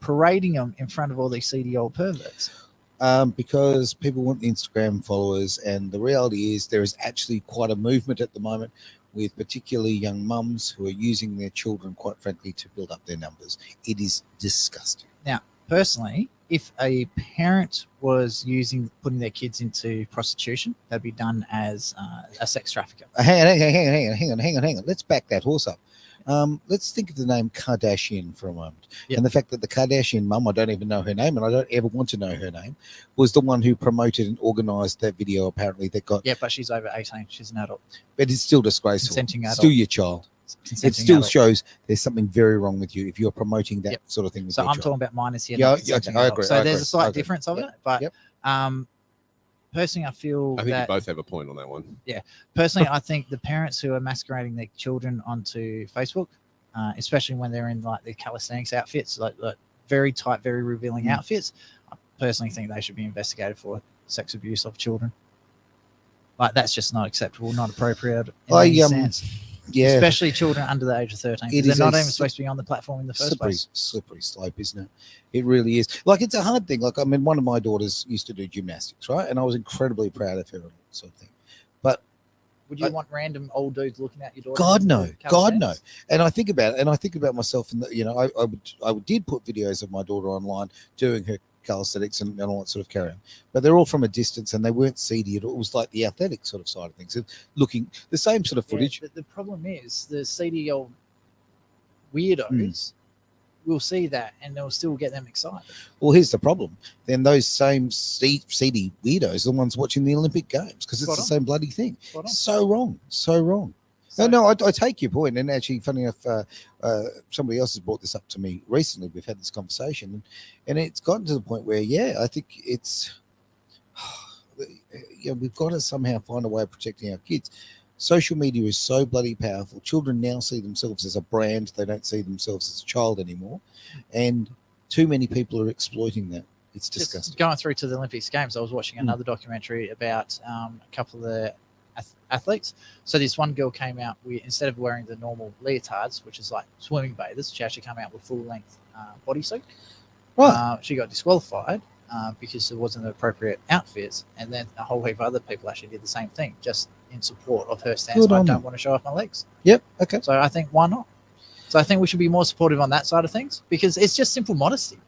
parading them in front of all these seedy old perverts? Because people want Instagram followers, and the reality is there is actually quite a movement at the moment with particularly young mums who are using their children, quite frankly, to build up their numbers. It is disgusting. Personally, if a parent was putting their kids into prostitution, that'd be done as a sex trafficker. Hang on. Let's back that horse up. Let's think of the name Kardashian for a moment. Yep. And the fact that the Kardashian mum, I don't even know her name, and I don't ever want to know her name, was the one who promoted and organized that video, apparently, that got. Yeah, but she's over 18. She's an adult. But it's still disgraceful. Consenting adult. Still your child. It still adult. shows there's something very wrong with you if you're promoting that Yep. sort of thing with So your I'm child. talking about minors here. Yeah, not yeah, consenting I adults. agree, So I there's agree, a slight I agree. difference of Yep, it, but yep. personally, I feel I think that you both have a point on that one. personally, I think the parents who are masquerading their children onto Facebook, especially when they're in like the calisthenics outfits, like very tight, very revealing outfits, I personally think they should be investigated for sex abuse of children. Like that's just not acceptable, not appropriate in any sense. Yeah, Especially children under the age of 13. It They're is not a even supposed to be on the platform in the first place. slippery slope, isn't it? It really is. Like it's a hard thing. Like I mean, one of my daughters used to do gymnastics, right? And I was incredibly proud of her and all that sort of thing. But Would you want random old dudes looking at your daughter? God no, doing God no. calisthenics? And I think about it, and I think about myself, and I did put videos of my daughter online doing her calisthenics and all that sort of carry on, but they're all from a distance, and they weren't seedy at all. It was like the athletic sort of side of things, looking the same sort of footage. Yeah, the problem is the seedy old weirdos will see that and they'll still get them excited. Well, here's the problem. Then those same seedy weirdos are the ones watching the Olympic Games because it's Spot the on. same bloody thing. Spot on. So wrong, so wrong. So- No, I take your point. And actually, funny enough, somebody else has brought this up to me recently. We've had this conversation, and it's gotten to the point where, yeah, I think it's, we've got to somehow find a way of protecting our kids. Social media is so bloody powerful. Children now see themselves as a brand. They don't see themselves as a child anymore. And too many people are exploiting that. It's Just disgusting. going through to the Olympics Games, I was watching another documentary about a couple of the athletes. So this one girl came out with, instead of wearing the normal leotards, which is like swimming bathers, she actually came out with full length bodysuit. Right. She got disqualified because there wasn't the appropriate outfits, and then a whole heap of other people actually did the same thing, just in support of her stance. Good I on don't them. want to show off my legs. Yep. Okay. So I think why not? So I think we should be more supportive on that side of things because it's just simple modesty.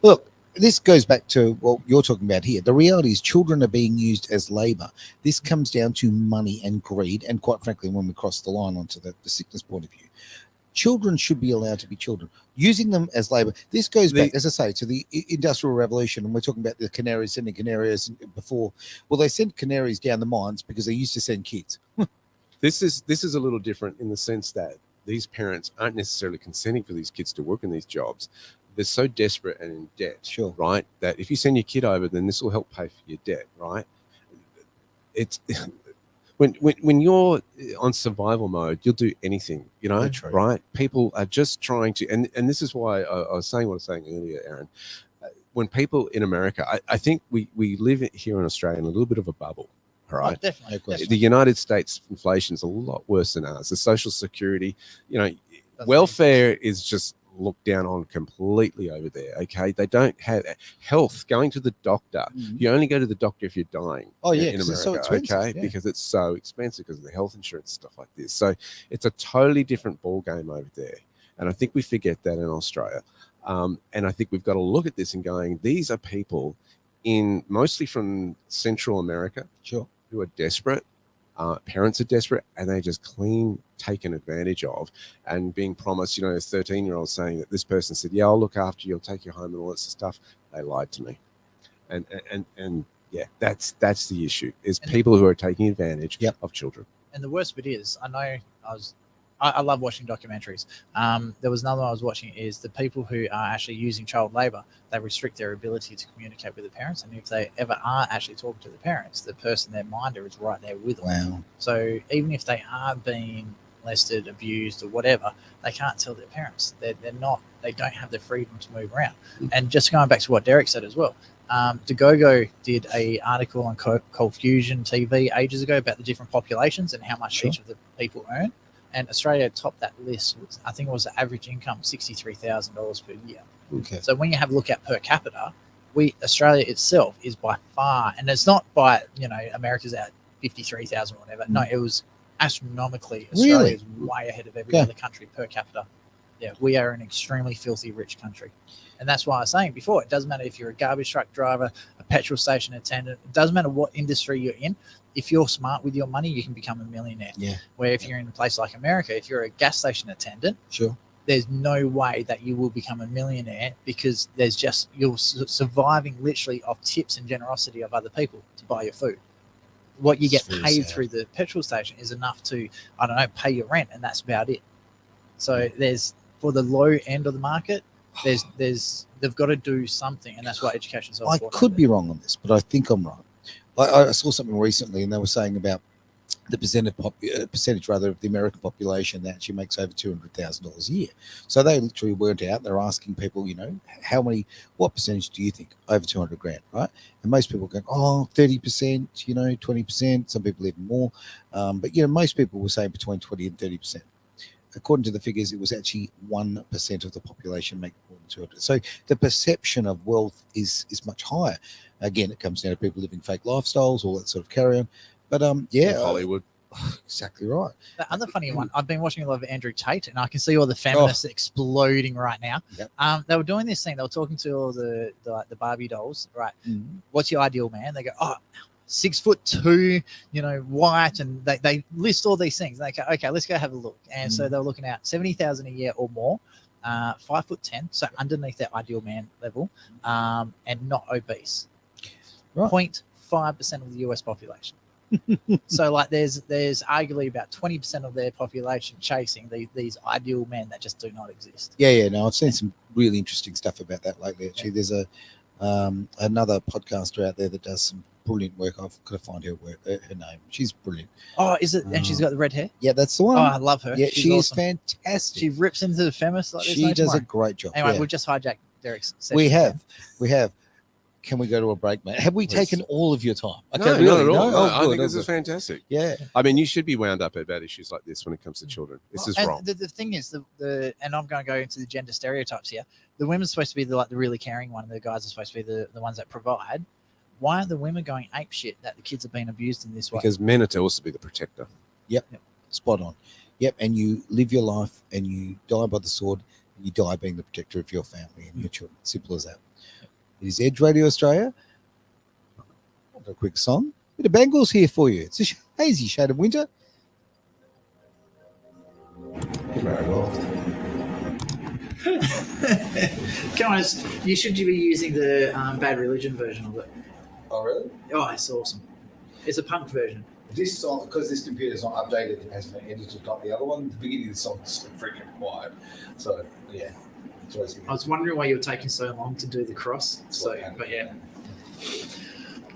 Look, this goes back to what you're talking about here. The reality is children are being used as labor. This comes down to money and greed. And quite frankly, when we cross the line onto the sickness point of view, children should be allowed to be children. Using them as labor. This goes back, as I say, to the Industrial Revolution. And we're talking about the canaries, sending canaries before. Well, they sent canaries down the mines because they used to send kids. This is a little different in the sense that these parents aren't necessarily consenting for these kids to work in these jobs. They're so desperate and in debt, Sure. right? That if you send your kid over, then this will help pay for your debt, right? It's when you're on survival mode, you'll do anything, That's right. right? People are just trying to, and this is why I was saying what I was saying earlier, Aaron. When people in America, I think we live here in Australia in a little bit of a bubble, all right? Oh, definitely. No question. The United States inflation is a lot worse than ours. The Social Security, That's welfare is just looked down on completely over there. Okay, they don't have health. Going to the doctor, you only go to the doctor if you're dying. Oh, yeah, in 'cause America. it's so expensive, Okay, yeah. because it's so expensive because of the health insurance stuff like this. So it's a totally different ball game over there, and I think we forget that in Australia. And I think we've got to look at this and going, these are people mostly from Central America Sure. who are desperate, Parents are desperate and they just clean taken advantage of, and being promised, 13-year-olds saying that this person said, yeah, I'll look after you, I'll take you home and all that stuff. They lied to me. And yeah, that's the issue, is people who are taking advantage of children. And the worst bit is, I love watching documentaries. There was another one I was watching, is the people who are actually using child labor, they restrict their ability to communicate with the parents. And if they ever are actually talking to the parents, the person, their minder, is right there with them. Wow. So even if they are being molested, abused, or whatever, they can't tell their parents. They don't have the freedom to move around. And just going back to what Derek said as well, Dagogo did a article on Cold Fusion TV ages ago about the different populations and how much each of the people earn. And Australia topped that list. I think it was the average income $63,000 per year. Okay. So when you have a look at per capita, Australia itself is by far, and it's not by America's at 53,000 or whatever. No, it was astronomically. Australia is way ahead of every other country per capita. Yeah, we are an extremely filthy rich country. And that's why I was saying before, it doesn't matter if you're a garbage truck driver, a petrol station attendant, it doesn't matter what industry you're in. If you're smart with your money, you can become a millionaire. Yeah. Where if you're in a place like America, if you're a gas station attendant, there's no way that you will become a millionaire, because you're surviving literally off tips and generosity of other people to buy your food. What you get paid through the petrol station is enough to, I don't know, pay your rent, and that's about it. So for the low end of the market, they've got to do something, and that's why education is so important. I could be wrong on this, but I think I'm right. I saw something recently, and they were saying about the percentage rather of the American population that actually makes over $200,000 a year. So they literally worked out. They're asking people, what percentage do you think over 200 grand, right? And most people go, 30%, 20%. Some people even more, but most people were saying between 20 and 30%. According to the figures, it was actually 1% of the population make more than 200. So the perception of wealth is much higher. Again, it comes down to people living fake lifestyles, all that sort of carry on. But Hollywood. Exactly right. The other funny one, I've been watching a lot of Andrew Tate, and I can see all the feminists exploding right now. Yep. They were doing this thing. They were talking to all the Barbie dolls, right? Mm-hmm. What's your ideal man? They go, 6'2", white, and they list all these things. They go, okay, let's go have a look. And so they were looking at 70,000 a year or more, 5'10", so underneath their ideal man level, and not obese. Right. 0.5% of the US population. So there's arguably about 20% of their population chasing these ideal men that just do not exist. No, I've seen some really interesting stuff about that lately. Actually, there's another podcaster out there that does some brilliant work. I've got to find her name. She's brilliant. Oh, is it? And she's got the red hair. Yeah, that's the one. Oh, I love her. Yeah, she's awesome. Fantastic. She rips into the feminists like this. She does a great job. Anyway, we've just hijacked Derek's session. We have. Can we go to a break, man? Have we taken all of your time? Okay, no, really? Not at all. I think this is fantastic. Yeah. I mean, you should be wound up about issues like this when it comes to children. This is wrong. The thing is, and I'm going to go into the gender stereotypes here. The women's supposed to be the really caring one, and the guys are supposed to be the ones that provide. Why are the women going ape shit that the kids are being abused in this way? Because men are supposed to be the protector. Yep. Spot on. Yep. And you live your life and you die by the sword, and you die being the protector of your family and your children. Simple as that. It is Edge Radio Australia. A quick song. Bit of Bangles here for you. It's a hazy shade of winter. Very well. Come on, you should be using the Bad Religion version of it. Oh, really? Oh, it's awesome. It's a punk version. This song, because this computer's not updated, it hasn't been edited like the other one. The beginning of the song is freaking quiet. So, yeah. I was wondering why you were taking so long to do the cross.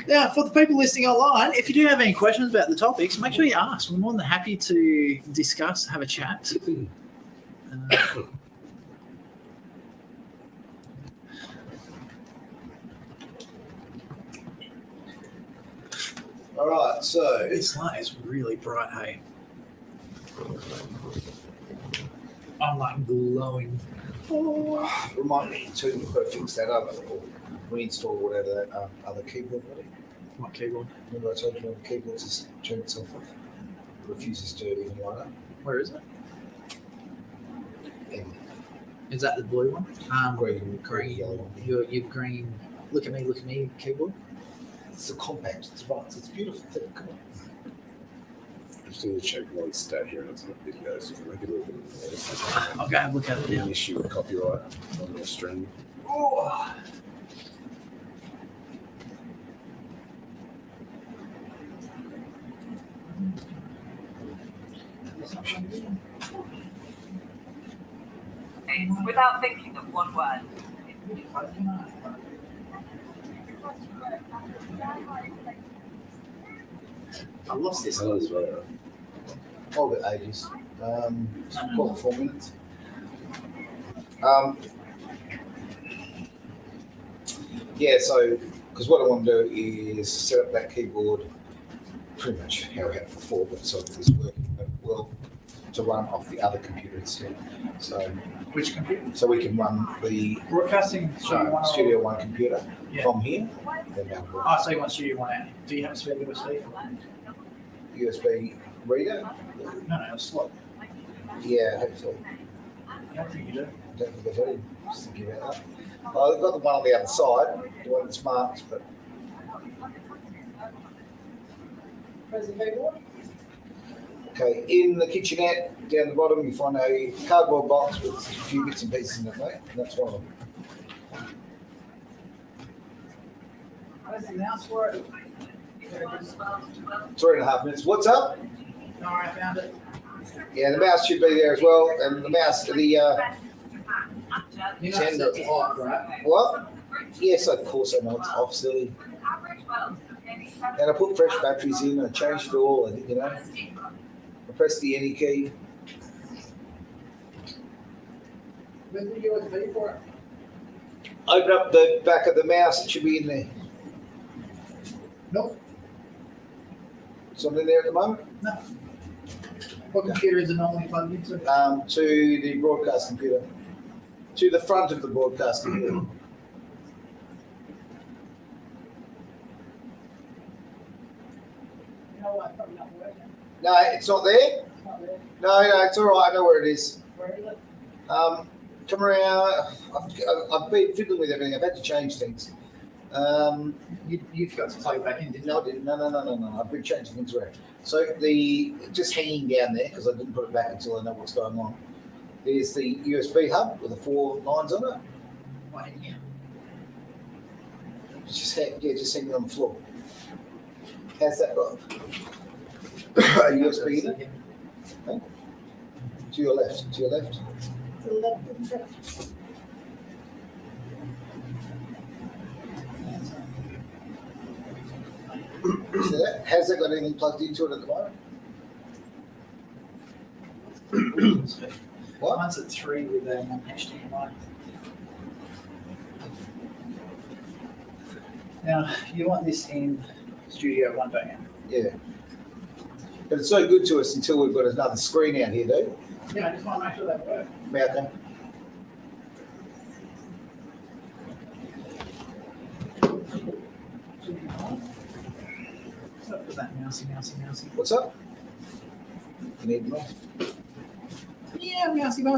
Now, for the people listening online, if you do have any questions about the topics, make sure you ask. We're more than happy to discuss, have a chat. All right, so this light is really bright, hey? I'm like glowing. Oh, remind me to fix that other or reinstall whatever that other keyboard. What keyboard? Remember I told you the keyboard just turned itself off. It refuses to even light up. Where is it? Yeah. Is that the blue one? Green, yellow one. Your green. Look at me keyboard. It's a compact. It's right. It's beautiful. Come on. just need to check one stat here on some videos. So make it a little bit of noise. I'll go have a look at it now. An issue with copyright on your stream. Oh. Without thinking of one word. I lost this. That was right. Hold it ages. Call it 4 minutes. Yeah, so because what I want to do is set up that keyboard pretty much how I had it before, but so it is working well to run off the other computer instead. So Which computer? so we can run the Broadcasting Studio One computer Yeah. from here. Then that will Oh, so you want Studio One out. Do you have a spare USB? USB reader. No, a slot. Yeah, hopefully. I don't think you do. Don't think I do. Just thinking about that. Oh, I've got the one on the other side, the one that's marked, but Where's the keyboard? okay, in the kitchenette, down the bottom, you find a cardboard box with a few bits and pieces in it, mate. And that's one of them. Where's the mouse for it? 3.5 minutes. What's up? No, I found it. Yeah, the mouse should be there as well. And the mouse, You know, Tender. it's off, right? what? Yes, of course I know it's off, silly. And I put fresh batteries in, I changed it all, and you know, I pressed the any key. Where's the USB for it? Open up the back of the mouse, it should be in there. Nope. Something there at the moment? No. What computer is it normally plugged into? To the broadcast computer. To the front of the broadcast computer. You know what? Probably not working. No, it's not there? It's not there. No, it's all right, I know where it is. Where is it? Come around, I've been fiddling with everything, I've had to change things. You forgot to plug it back in, didn't you? No, I didn't. No, I've been changing things around. So the just hanging down there because I didn't put it back until I know what's going on. There's the USB hub with the 4 lines on it. Right here. Just hanging on the floor. How's that got? A USB in it? To your left. To your left. See that? Has that got anything plugged into it at the moment? What? Mine's at 3 with HDMI. Now, you want this in Studio One, don't you? Yeah. But it's so good to us until we've got another screen out here, though. Yeah, I just want to make sure that works. Okay. What's up with that mousey? What's up? You need more? Yeah, mousey. Oh,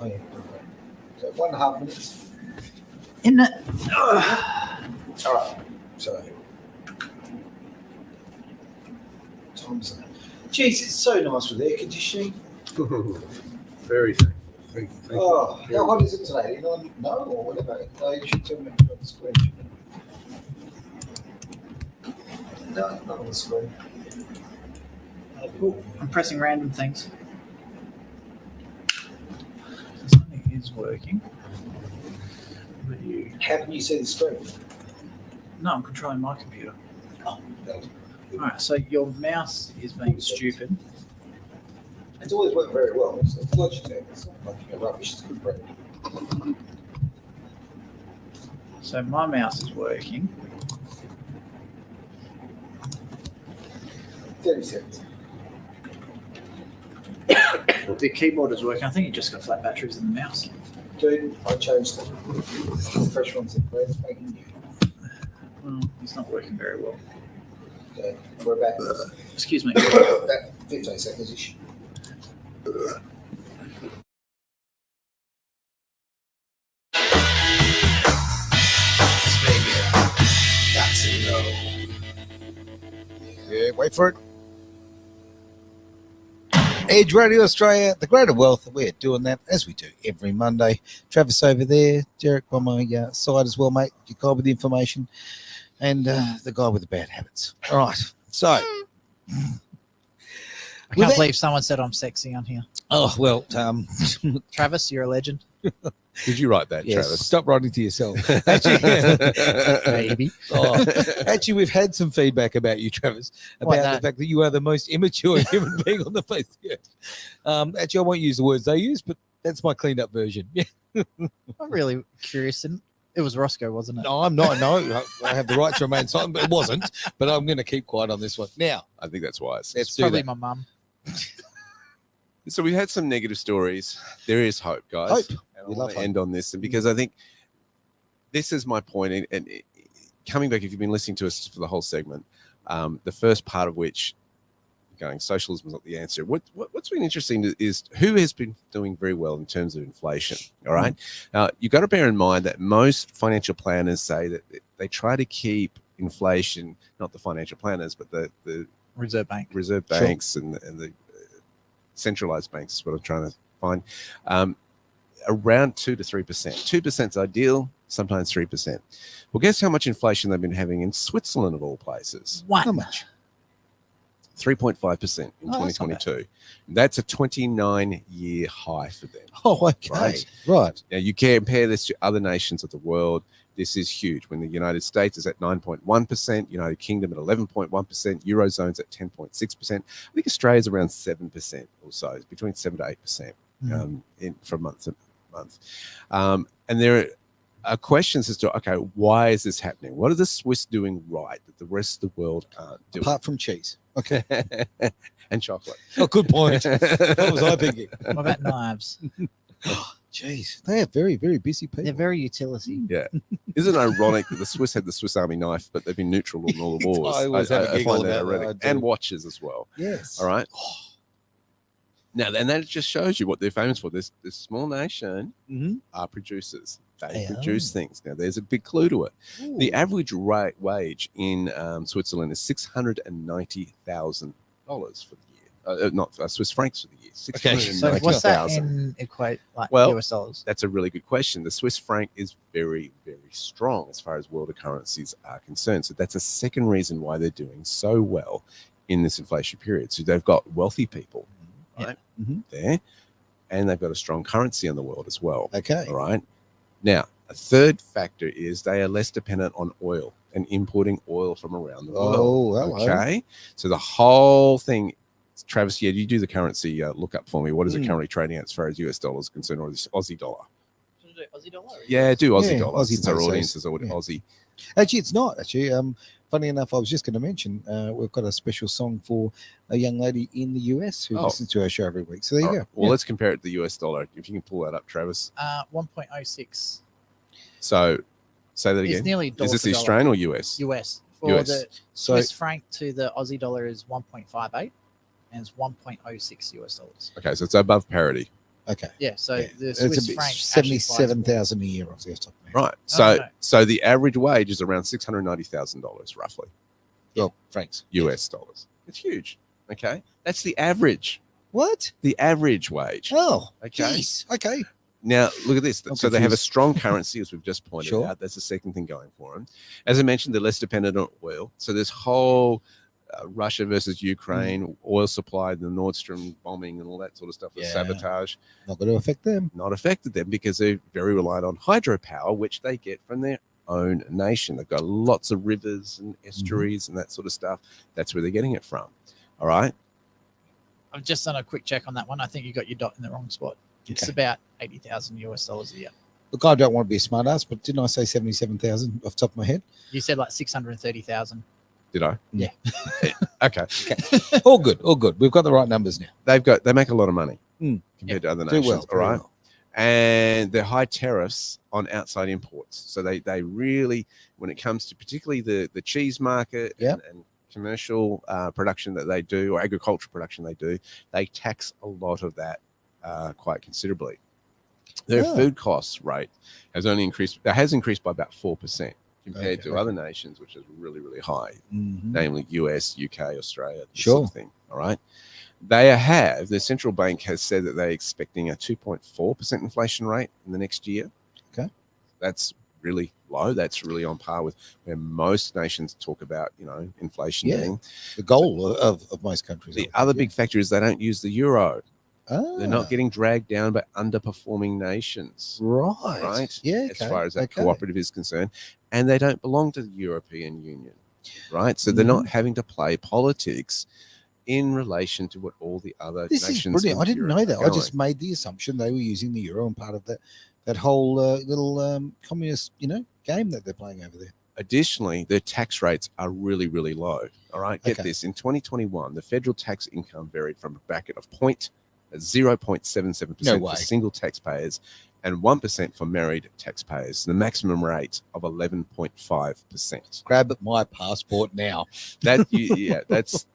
yeah. So 1.5 minutes. In it. All right. So. Tom's. Jeez, it's so nice with air conditioning. Very thankful. Thank you. Oh, how hot is it today? You know, no, or whatever. No, you should tell me on the screen. No, not on the screen. Cool. I'm pressing random things. Something is working. But you... How can you see the screen? No, I'm controlling my computer. Oh, that was good. Alright, so your mouse is being stupid. It's always worked very well. So it's Logitech. It's not like rubbish. It's good brand. So my mouse is working. 30 seconds. The keyboard is working. I think you just got flat batteries in the mouse. Dude, I changed them. The fresh ones in place. Making new. Well, it's not working very well. Okay, we're back. Excuse me. Back 15 seconds ish. Yeah, wait for it. Edge Radio Australia, the Greater Wealth. We're doing that as we do every Monday. Travis over there, Derek on my side as well, mate. You guy with the information, and the guy with the bad habits. All right. So, I With can't it- believe someone said I'm sexy on here. oh well, Travis, you're a legend. Did you write that, yes. Travis? Stop writing to yourself. Maybe. Oh, actually, we've had some feedback about you, Travis, What, about that? the fact that you are the most immature human being on the face of the earth. Actually, I won't use the words they use, but that's my cleaned up version. Yeah. I'm really curious. And it was Roscoe, wasn't it? No, I'm not. No, I have the right to remain silent, but it wasn't. But I'm going to keep quiet on this one. Now, I think that's wise. let's It's do probably that. my mum. So we had some negative stories. There is hope, guys. Hope. And We I love want to hope. end on this, and because I think this is my point. And coming back, if you've been listening to us for the whole segment, the first part of which going socialism is not the answer. What's been interesting is who has been doing very well in terms of inflation. All right, you've got to bear in mind that most financial planners say that they try to keep inflation, not the financial planners, but the Reserve Bank. reserve Sure. banks and the centralized banks is what I'm trying to find. Around 2 to 3%. 2% is ideal, sometimes 3%. Well, guess how much inflation they've been having in Switzerland, of all places? What? How much? 3.5% in Oh, that's not 2022. That's a 29-year high for them. Oh, okay. Right. Right. Now, you compare this to other nations of the world, this is huge. When the United States is at 9.1%, United Kingdom at 11.1%, Eurozone's at 10.6%. I think Australia's around 7% or so, it's between 7 to 8% from month to month. And there are questions as to, okay, why is this happening? What are the Swiss doing right that the rest of the world aren't doing? Apart from cheese. Okay. And chocolate. Oh, good point. What was I thinking? What about knives? Jeez, they are very, very busy people. They're very utility. Yeah. Isn't it ironic that the Swiss had the Swiss Army knife, but they've been neutral in all the wars? I always have a giggle find that about that, ironic. I do. And watches as well. Yes. All right. Now, and that just shows you what they're famous for. This small nation Mm-hmm. are producers. They They produce are. things. Now, there's a big clue to it. The average wage in Switzerland is $690,000 for the year. Not Swiss francs for the year. Okay. So what's that 690,000. in equate like Well, US dollars? That's a really good question. The Swiss franc is very, very strong as far as world currencies are concerned. So that's a second reason why they're doing so well in this inflation period. So they've got wealthy people right Mhm. there, and they've got a strong currency in the world as well. Okay. All right. Now, a third factor is they are less dependent on oil and importing oil from around the world. Oh, hello. Okay. So the whole thing, Travis, yeah, you do the currency lookup for me. What is it currently trading at as far as US dollars concerned, or this Aussie dollar? Aussie dollar? Yeah, do Aussie Yeah, dollars. Aussie Since our pesos. audience is all Yeah. Aussie. Actually, it's not. Actually, funny enough, I was just going to mention we've got a special song for a young lady in the US who Oh. listens to our show every week. So there you All go. right. Well, let's compare it to the US dollar. If you can pull that up, Travis. 1.06. So say that It's again. nearly dollar Is this for the dollar. Australian or US? US. For US. the So Swiss franc to the Aussie dollar is 1.58 and it's 1.06 US dollars. Okay, so it's above parity. okay. Yeah, so Yeah. the It's Swiss a bit franc actually flies 77,000 a year off the top of my head. Right. So no. so the average wage is around $690,000 roughly. Well, francs. US dollars. It's huge. Okay. That's the average. What? The average wage. Oh, Okay. jeez. Okay. Now, look at this. I'm So they have a confused. strong currency, as we've just pointed Sure. out. That's the second thing going for them. As I mentioned, they're less dependent on oil. So this whole Russia versus Ukraine, oil supply, the Nord Stream bombing and all that sort of stuff, the Yeah. sabotage, Not going to affect them. not affected them because they're very reliant on hydropower, which they get from their own nation. They've got lots of rivers and estuaries and that sort of stuff. That's where they're getting it from. All right. I've just done a quick check on that one. I think you got your dot in the wrong spot. It's Okay. about 80,000 US dollars a year. Look, I don't want to be a smart ass, but didn't I say 77,000 off the top of my head? You said like 630,000. Did I? Yeah. Okay. All good. All good. We've got the right numbers now. They make a lot of money Mm. compared to other Do nations. well. All very right. well. And they're high tariffs on outside imports. So they really, when it comes to particularly the cheese market Yep. and commercial production that they do, or agricultural production they do, they tax a lot of that quite considerably. Their Oh. food costs rate has increased by about 4%. compared Okay, to other nations, which is really, really high, Mhm. namely US, UK, Australia, this Sure. sort of thing. All right. The central bank has said that they're expecting a 2.4% inflation rate in the next year. Okay. That's really low. That's really on par with where most nations talk about, inflation Yeah. being. The goal of most countries. The I other think, big factor is they don't use the euro. yeah. They're not getting dragged down by underperforming nations. right. Right? Yeah. As far as that okay. cooperative is concerned, and they don't belong to the European Union, right? So they're not having to play politics in relation to what all the other This is nations. brilliant. in I didn't Europe know are that. I going. just made the assumption they were using the euro and part of that whole little communist, game that they're playing over there. Additionally, their tax rates are really, really low. All right, get Okay. this: in 2021, the federal tax income varied from a bracket of 0.77% No way. for single taxpayers and 1% for married taxpayers. The maximum rate of 11.5%. Grab my passport now. That's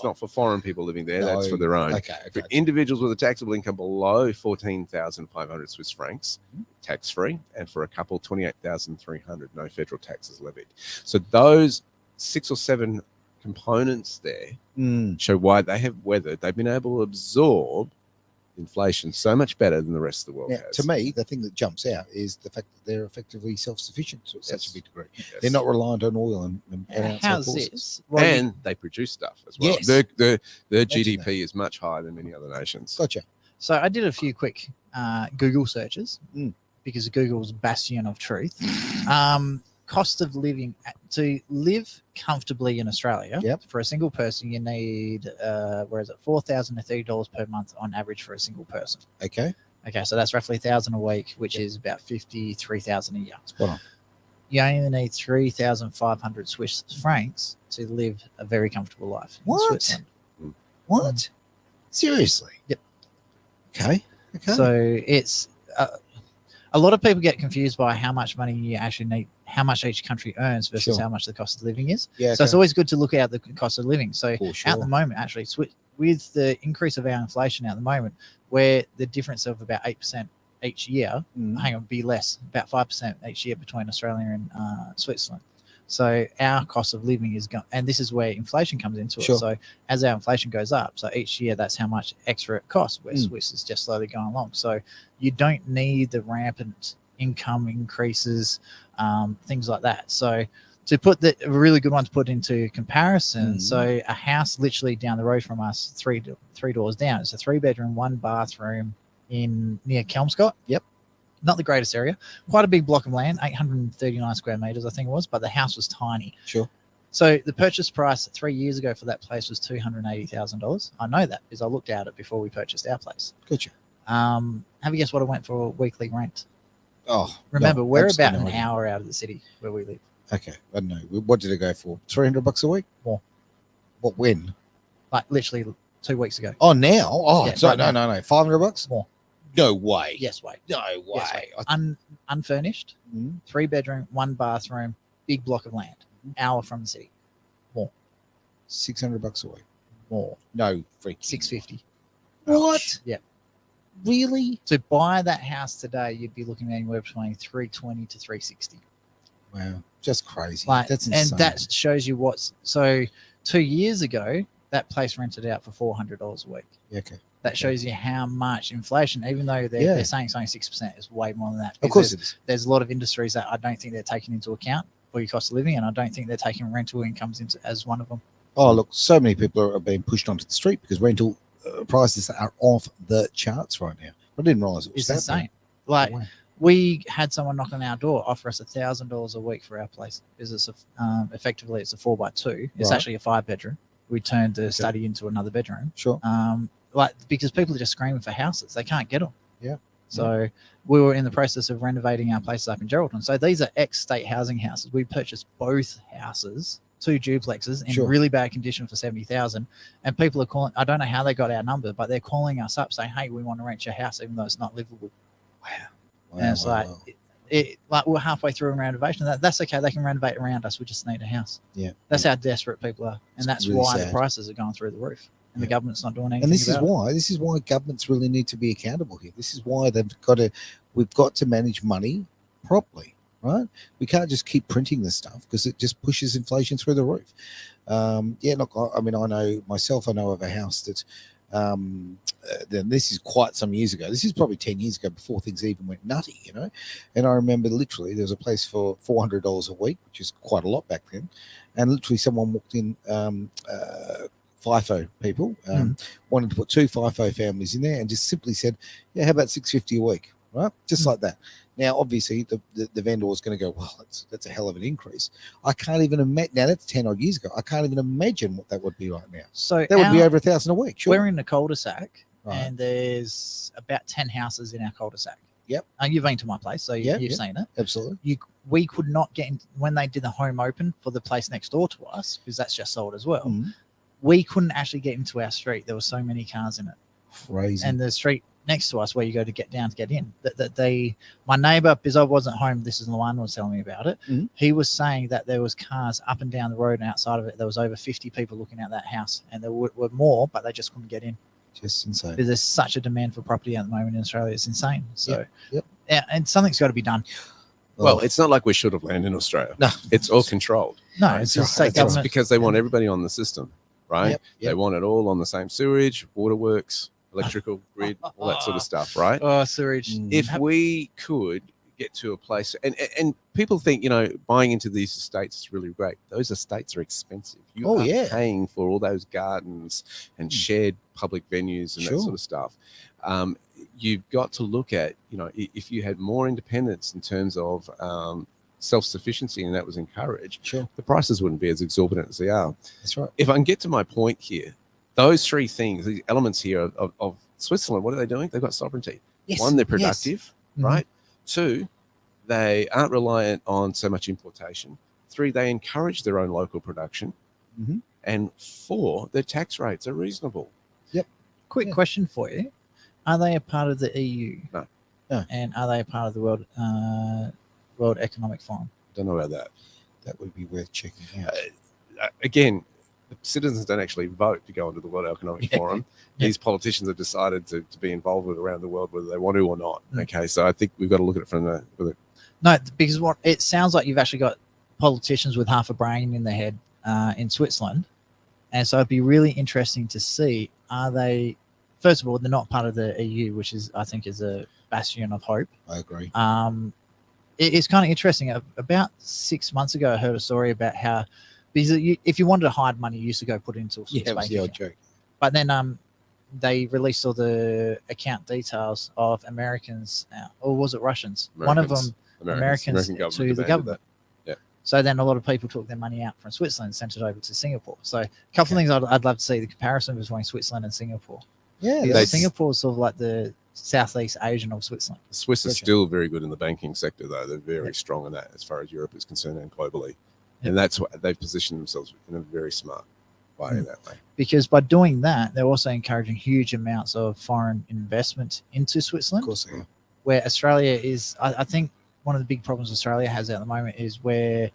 not for foreign people living there. That's for No. their own. Okay. For Okay. individuals with a taxable income below 14,500 Swiss francs, tax-free, and for a couple, 28,300, no federal taxes levied. So those 6 or 7 components there show why they've been able to absorb inflation so much better than the rest of the world Now, has. to me, the thing that jumps out is the fact that they're effectively self-sufficient to such Yes. a big degree. Yes. They're not reliant on oil and outside How's forces. this? Well, And they produce stuff as well. Yes. Their Mention GDP is much higher than many other nations. Gotcha. so I did a few quick Google searches Mm. because Google's bastion of truth. Cost of living to live comfortably in Australia. Yep. For a single person, you need $4,000 to $30 per month on average for a single person. Okay. Okay, so that's roughly 1,000 a week, which is about 53,000 a year. Spot on. You only need 3,500 Swiss francs to live a very comfortable life. in What? Switzerland. What? Seriously? Yep. Okay. Okay. So it's a lot of people get confused by how much money you actually need, how much each country earns versus Sure. how much the cost of living is. yeah. So it's okay. always good to look at the cost of living. So For at sure. the moment, actually, with the increase of our inflation at the moment, where the difference of about 8% each year, be less, about 5% each year between Australia and Switzerland. So our cost of living is going, and this is where inflation comes into Sure. it. So as our inflation goes up, so each year that's how much extra it costs. Where Mm. Swiss is just slowly going along. So you don't need the rampant income increases, things like that. So to put a really good one to put into comparison. Mm. So a house literally down the road from us, three doors down, it's a 3-bedroom, 1-bathroom in near Kelmscott. Yep. Not the greatest area, quite a big block of land, 839 square meters, I think it was, but the house was tiny. Sure. So the purchase price 3 years ago for that place was $280,000. I know that because I looked at it before we purchased our place. Gotcha. Have you guessed what it went for weekly rent? Oh, Remember, no, we're absolutely about no an idea. hour out of the city where we live. Okay. I don't know. What did it go for? $300 a week? More. What? When? Like literally 2 weeks ago. Oh, now? Oh, Yeah, sorry. right No. $500? More. No way. Yes, way. No way. Yes, way. Unfurnished, Mm. 3-bedroom, 1-bathroom, big block of land, hour from the city. $600 a week. More. No freaking. 650. What? Yep. Really? To buy that house today, you'd be looking at anywhere between 320 to 360. Wow. Just crazy. Like, That's and insane. that shows you what's so 2 years ago, that place rented out for $400 a week. Yeah, okay. That shows you how much inflation, even though Yeah. they're saying it's only 6%, is way more than that. Of Because course it is. there's a lot of industries that I don't think they're taking into account for your cost of living, and I don't think they're taking rental incomes into as one of them. Oh, look, so many people are being pushed onto the street because rental prices are off the charts right now. I didn't realize it was It's that bad. insane. Like, Wow. we had someone knock on our door, offer us $1,000 a week for our place because it's effectively it's a 4x2. It's Right. actually a 5-bedroom. We turned the study into another bedroom. Sure. Because people are just screaming for houses, they can't get them. Yeah. So we were in the process of renovating our places up in Geraldton. So these are ex-state housing houses. We purchased both houses, 2 duplexes in Sure. really bad condition for 70,000. And people are calling. I don't know how they got our number, but they're calling us up saying, "Hey, we want to rent your house, even though it's not livable." Wow, And it's wow, like, wow. like we're halfway through a renovation. That's okay. They can renovate around us. We just need a house. Yeah. That's how desperate people are, and It's that's really why the sad. prices are going through the roof, and the Yeah. government's not doing anything. And this about is why governments really need to be accountable here. This is why we've got to manage money properly, right? We can't just keep printing this stuff because it just pushes inflation through the roof. Look, I mean, I know of a house that, then this is quite some years ago. This is probably 10 years ago before things even went nutty, you know. And I remember literally there was a place for $400 a week, which is quite a lot back then. And literally someone walked in, FIFO people, wanted to put 2 FIFO families in there and just simply said, yeah, how about $650 a week, right? Just like that. Now, obviously, the vendor was going to go, well, that's a hell of an increase. I can't even imagine. Now, that's 10 odd years ago. I can't even imagine what that would be right now. So that would be over $1,000 a week. Sure. We're in a cul-de-sac, Right. and there's about 10 houses in our cul-de-sac. Yep. You've been to my place, so you've seen it. Absolutely. We could not get in when they did the home open for the place next door to us, because that's just sold as well. We couldn't actually get into our street. There were so many cars in it. Crazy. And the street next to us where you go to get down to get in, my neighbor, because I wasn't home, this is the one who was telling me about it. He was saying that there was cars up and down the road, and outside of it there was over 50 people looking at that house, and there were more, but they just couldn't get in. Just insane. Because there's such a demand for property at the moment in Australia. It's insane. So Yep. yeah, and something's got to be done. Well, it's not like we should have land in Australia. No, It's all controlled. No, it's just state That's government. because they want everybody on the system, right? Yep. They want it all on the same sewage, waterworks, electrical grid, all that sort of stuff, right? Oh, sewage. If we could get to a place, and people think, you know, buying into these estates is really great. Those estates are expensive. You are paying for all those gardens and shared public venues and that sort of stuff. You've got to look at, you know, if you had more independence in terms of self-sufficiency and that was encouraged, the prices wouldn't be as exorbitant as they are. That's right. If I can get to my point here, those three things, the elements here of Switzerland, what are they doing? They've got sovereignty. Yes. One, they're productive, Mhm. right? Two, they aren't reliant on so much importation. Three, they encourage their own local production. And four, their tax rates are reasonable. Quick question for you. Are they a part of the EU? No. And are they a part of the World Economic Forum? Don't know about that. That would be worth checking out. Again, the citizens don't actually vote to go into the World Economic Forum. Yeah. These politicians have decided to be involved with around the world, whether they want to or not. Okay, so I think we've got to look at it from No, because what it sounds like, you've actually got politicians with half a brain in their head in Switzerland, and so it'd be really interesting to see, are they? First of all, they're not part of the EU, which is, I think, is a bastion of hope. I agree. It's kind of interesting. About 6 months ago, I heard a story about how, because if you wanted to hide money, you used to go put it into a Swiss bank account. joke. But then they released all the account details of Americans, or was it Russians? One of them, Americans American to the demanded government. that. Yeah. So then a lot of people took their money out from Switzerland and sent it over to Singapore. So a couple of things I'd love to see, the comparison between Switzerland and Singapore. Yeah, Because Singapore is sort of like the Southeast Asian of Switzerland. The Swiss are Gotcha. still very good in the banking sector, though. They're very strong in that as far as Europe is concerned and globally. And that's what they've positioned themselves in a very smart way that way. Because by doing that, they're also encouraging huge amounts of foreign investment into Switzerland. Of course they are. Where Australia is, I think one of the big problems Australia has at the moment is we're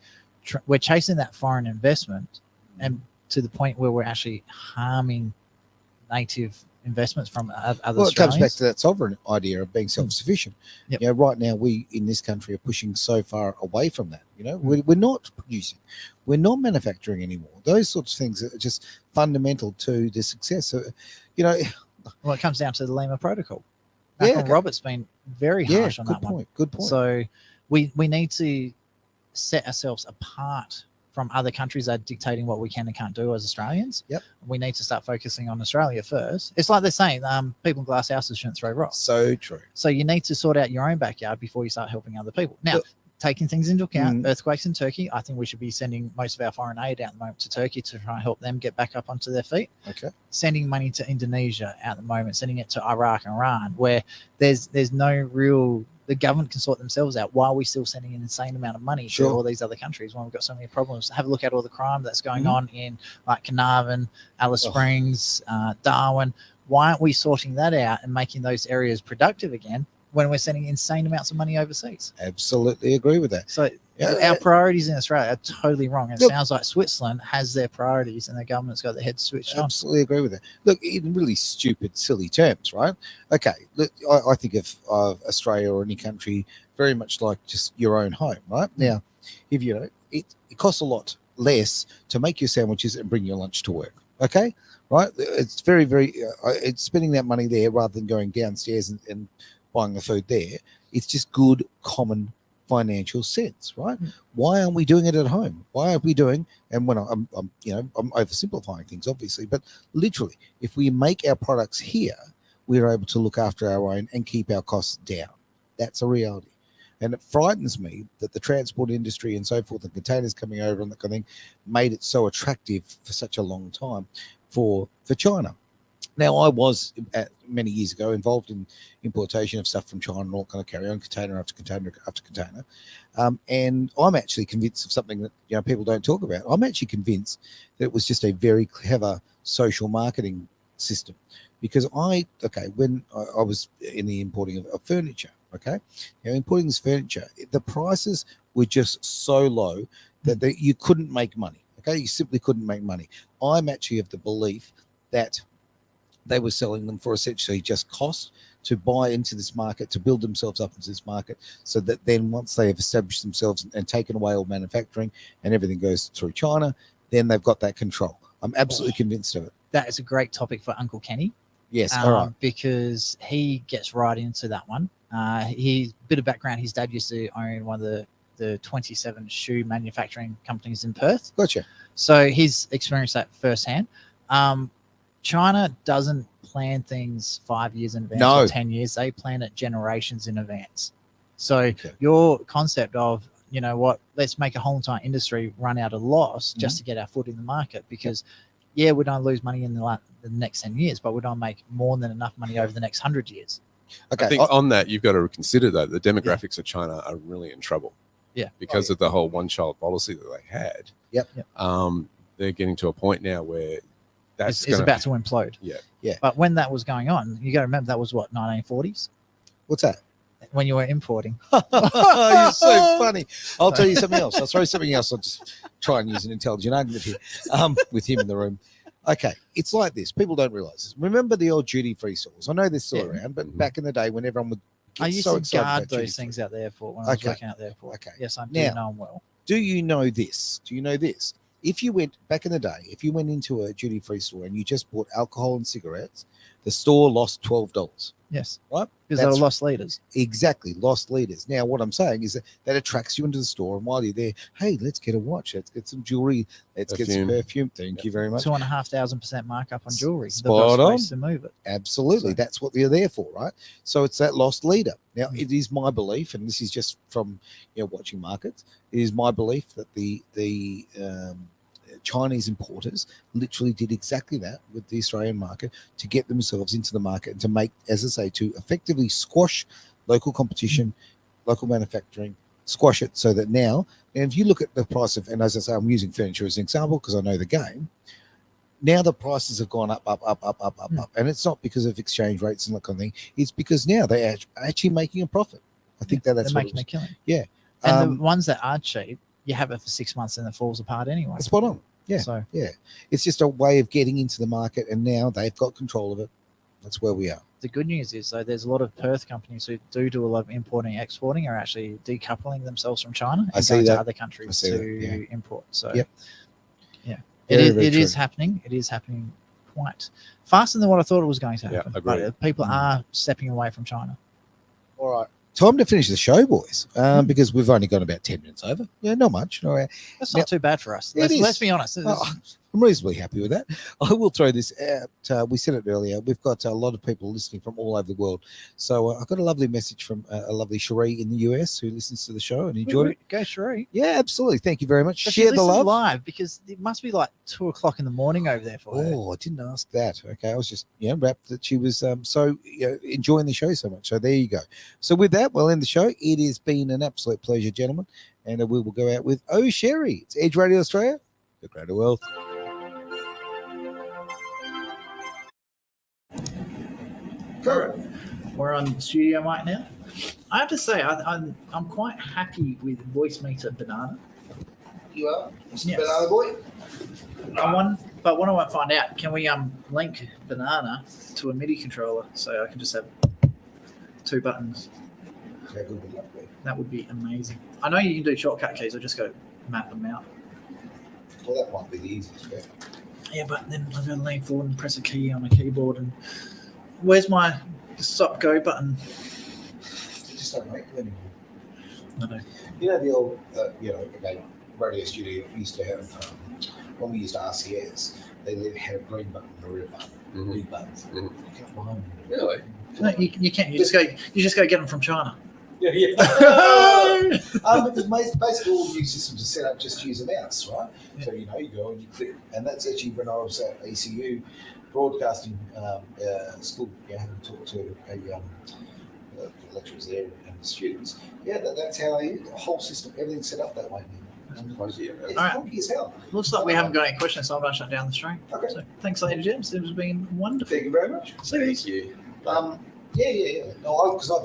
chasing that foreign investment, and to the point where we're actually harming native investments from other Well, it comes back Australians. to that sovereign idea of being self-sufficient. Yep. You know, right now we in this country are pushing so far away from that. You know, we're not producing, we're not manufacturing anymore. Those sorts of things are just fundamental to the success. So, you know, Well, it comes down to the Lima Protocol. Malcolm Roberts been very harsh on that one. Good point. So we need to set ourselves apart from other countries that are dictating what we can and can't do as Australians. Yep. We need to start focusing on Australia first. It's like they're saying, people in glass houses shouldn't throw rocks. So true. So you need to sort out your own backyard before you start helping other people. Now, Look, taking things into account, earthquakes in Turkey, I think we should be sending most of our foreign aid at the moment to Turkey to try and help them get back up onto their feet. Okay. Sending money to Indonesia at the moment, sending it to Iraq and Iran, where there's no real, the government can sort themselves out. Why are we still sending an insane amount of money to all these other countries when we've got so many problems? Have a look at all the crime that's going on in like Carnarvon, Alice Springs, Darwin. Why aren't we sorting that out and making those areas productive again? when we're sending insane amounts of money overseas. Absolutely agree with that. So Yeah, our priorities in Australia are totally wrong. It Look- sounds like Switzerland has their priorities and their government's got their head switched on. Absolutely agree with that. Look, in really stupid, silly terms, right? Okay, look, I think of Australia or any country very much like just your own home, right? Now, if you know, it costs a lot less to make your sandwiches and bring your lunch to work. Okay, right? It's very, very. It's spending that money there rather than going downstairs and buying the food there. It's just good common financial sense, right? Why aren't we doing it at home? Why aren't we doing? And when I'm oversimplifying things, obviously, but literally, if we make our products here, we're able to look after our own and keep our costs down. That's a reality. And it frightens me that the transport industry and so forth, and containers coming over and that kind of thing, made it so attractive for such a long time for China. Now, I was many years ago involved in importation of stuff from China and all kind of carry on, container after container after container. And I'm actually convinced of something that people don't talk about. I'm actually convinced that it was just a very clever social marketing system, because when I was in the importing of furniture, importing this furniture, the prices were just so low that you couldn't make money. You simply couldn't make money. I'm actually of the belief that they were selling them for essentially just cost to buy into this market, to build themselves up into this market, so that then once they have established themselves and taken away all manufacturing and everything goes through China, then they've got that control. I'm absolutely convinced of it. That is a great topic for Uncle Kenny. Yes, all right. Because he gets right into that one. He bit of background. His dad used to own one of the 27 shoe manufacturing companies in Perth. Gotcha. So he's experienced that firsthand. China doesn't plan things 5 years in advance or 10 years. They plan it generations in advance. So your concept of, let's make a whole entire industry run out of loss just to get our foot in the market, because we don't lose money in the next 10 years, but we don't make more than enough money over the next 100 years. Okay. I think on that, you've got to consider though, the demographics of China are really in trouble. Yeah. Because of the whole one-child policy that they had. Yep. They're getting to a point now where it's about to implode. Yeah. But when that was going on, you got to remember that was what, 1940s? What's that? When you were importing. You're so funny. I'll tell you something else. I'll throw something else. I'll just try and use an intelligent argument here with him in the room. Okay, it's like this. People don't realize this. Remember the old duty-free stores? I know they're still around, but back in the day when everyone would get I used so to excited guard about those things out there for when I was working out there for. Okay. Yes, I do Now, know them well. Do you know this? If you went back in the day, if you went into a duty-free store and you just bought alcohol and cigarettes, the store lost $12. Yes. Right? Because they were lost leaders. Exactly, lost leaders. Now, what I'm saying is that attracts you into the store, and while you're there, hey, let's get a watch, let's get some jewelry, let's get some perfume. Thank you very much. 2,500% markup on jewelry. Spot on. To move it. Absolutely, that's what they're there for, right? So it's that lost leader. Now, it is my belief, and this is just from watching markets. It is my belief that the Chinese importers literally did exactly that with the Australian market to get themselves into the market and to make, as I say, to effectively squash local competition, local manufacturing, squash it so that now, and if you look at the price of, and as I say, I'm using furniture as an example because I know the game. Now the prices have gone up. And it's not because of exchange rates and that kind of thing. It's because now they're actually making a profit. I think that's they're what making a killing. Yeah. And the ones that are cheap, you have it for 6 months and it falls apart anyway. Spot on. Yeah. So it's just a way of getting into the market, and now they've got control of it. That's where we are. The good news is, though, there's a lot of Perth companies who do a lot of importing and exporting are actually decoupling themselves from China and going to other countries to import. So, it is happening. It is happening quite faster than what I thought it was going to happen. But people are stepping away from China. All right. Time to finish the show, boys, because we've only got about 10 minutes over. Yeah, not much. All right. That's not too bad for us. Let's be honest. I'm reasonably happy with that. I will throw this out. We said it earlier. We've got a lot of people listening from all over the world. So I got a lovely message from a lovely Cherie in the US who listens to the show and enjoyed it. Go Cherie. Yeah, absolutely. Thank you very much. But share the love live, because it must be like 2:00 in the morning over there for her. Oh, I didn't ask that. Okay, I was just rapt that she was enjoying the show so much. So there you go. So with that, we'll end the show. It has been an absolute pleasure, gentlemen, and we will go out with Sherry. It's Edge Radio Australia, the Greater Wealth. Correct. We're on studio mic now. I have to say, I'm quite happy with Voice Meter Banana. You are? Mr. Yes. Banana Boy? But what I want to find out, can we link Banana to a MIDI controller so I can just have 2 buttons? Yeah, good with that, boy. That would be amazing. I know you can do shortcut keys. I just go map them out. Well, that might be the easiest bit. Yeah, but then I've got to lean forward and press a key on a keyboard. And where's my stop go button? You just don't make them anymore. I know. You know the old, okay, radio studio used to have, when we used RCS, they had a green button and a red button. Mhm. Green buttons. Mhm. You can't buy them. Really? No, you can't. You just go get them from China. Yeah, yeah. Because basically all new systems are set up just to use a mouse, right? Yeah. So you go and you click, and that's actually when I was at ECU broadcasting school. Having to talk to the lecturers there and the students. Yeah, that's how they use the whole system. Everything's set up that way now. It's All right. funky as hell. Looks like we haven't got any questions, so I'm going to shut down the stream. Okay. So thanks, ladies and gents. It has been wonderful. Thank you very much. See you. Thank you. Yeah. No, because I've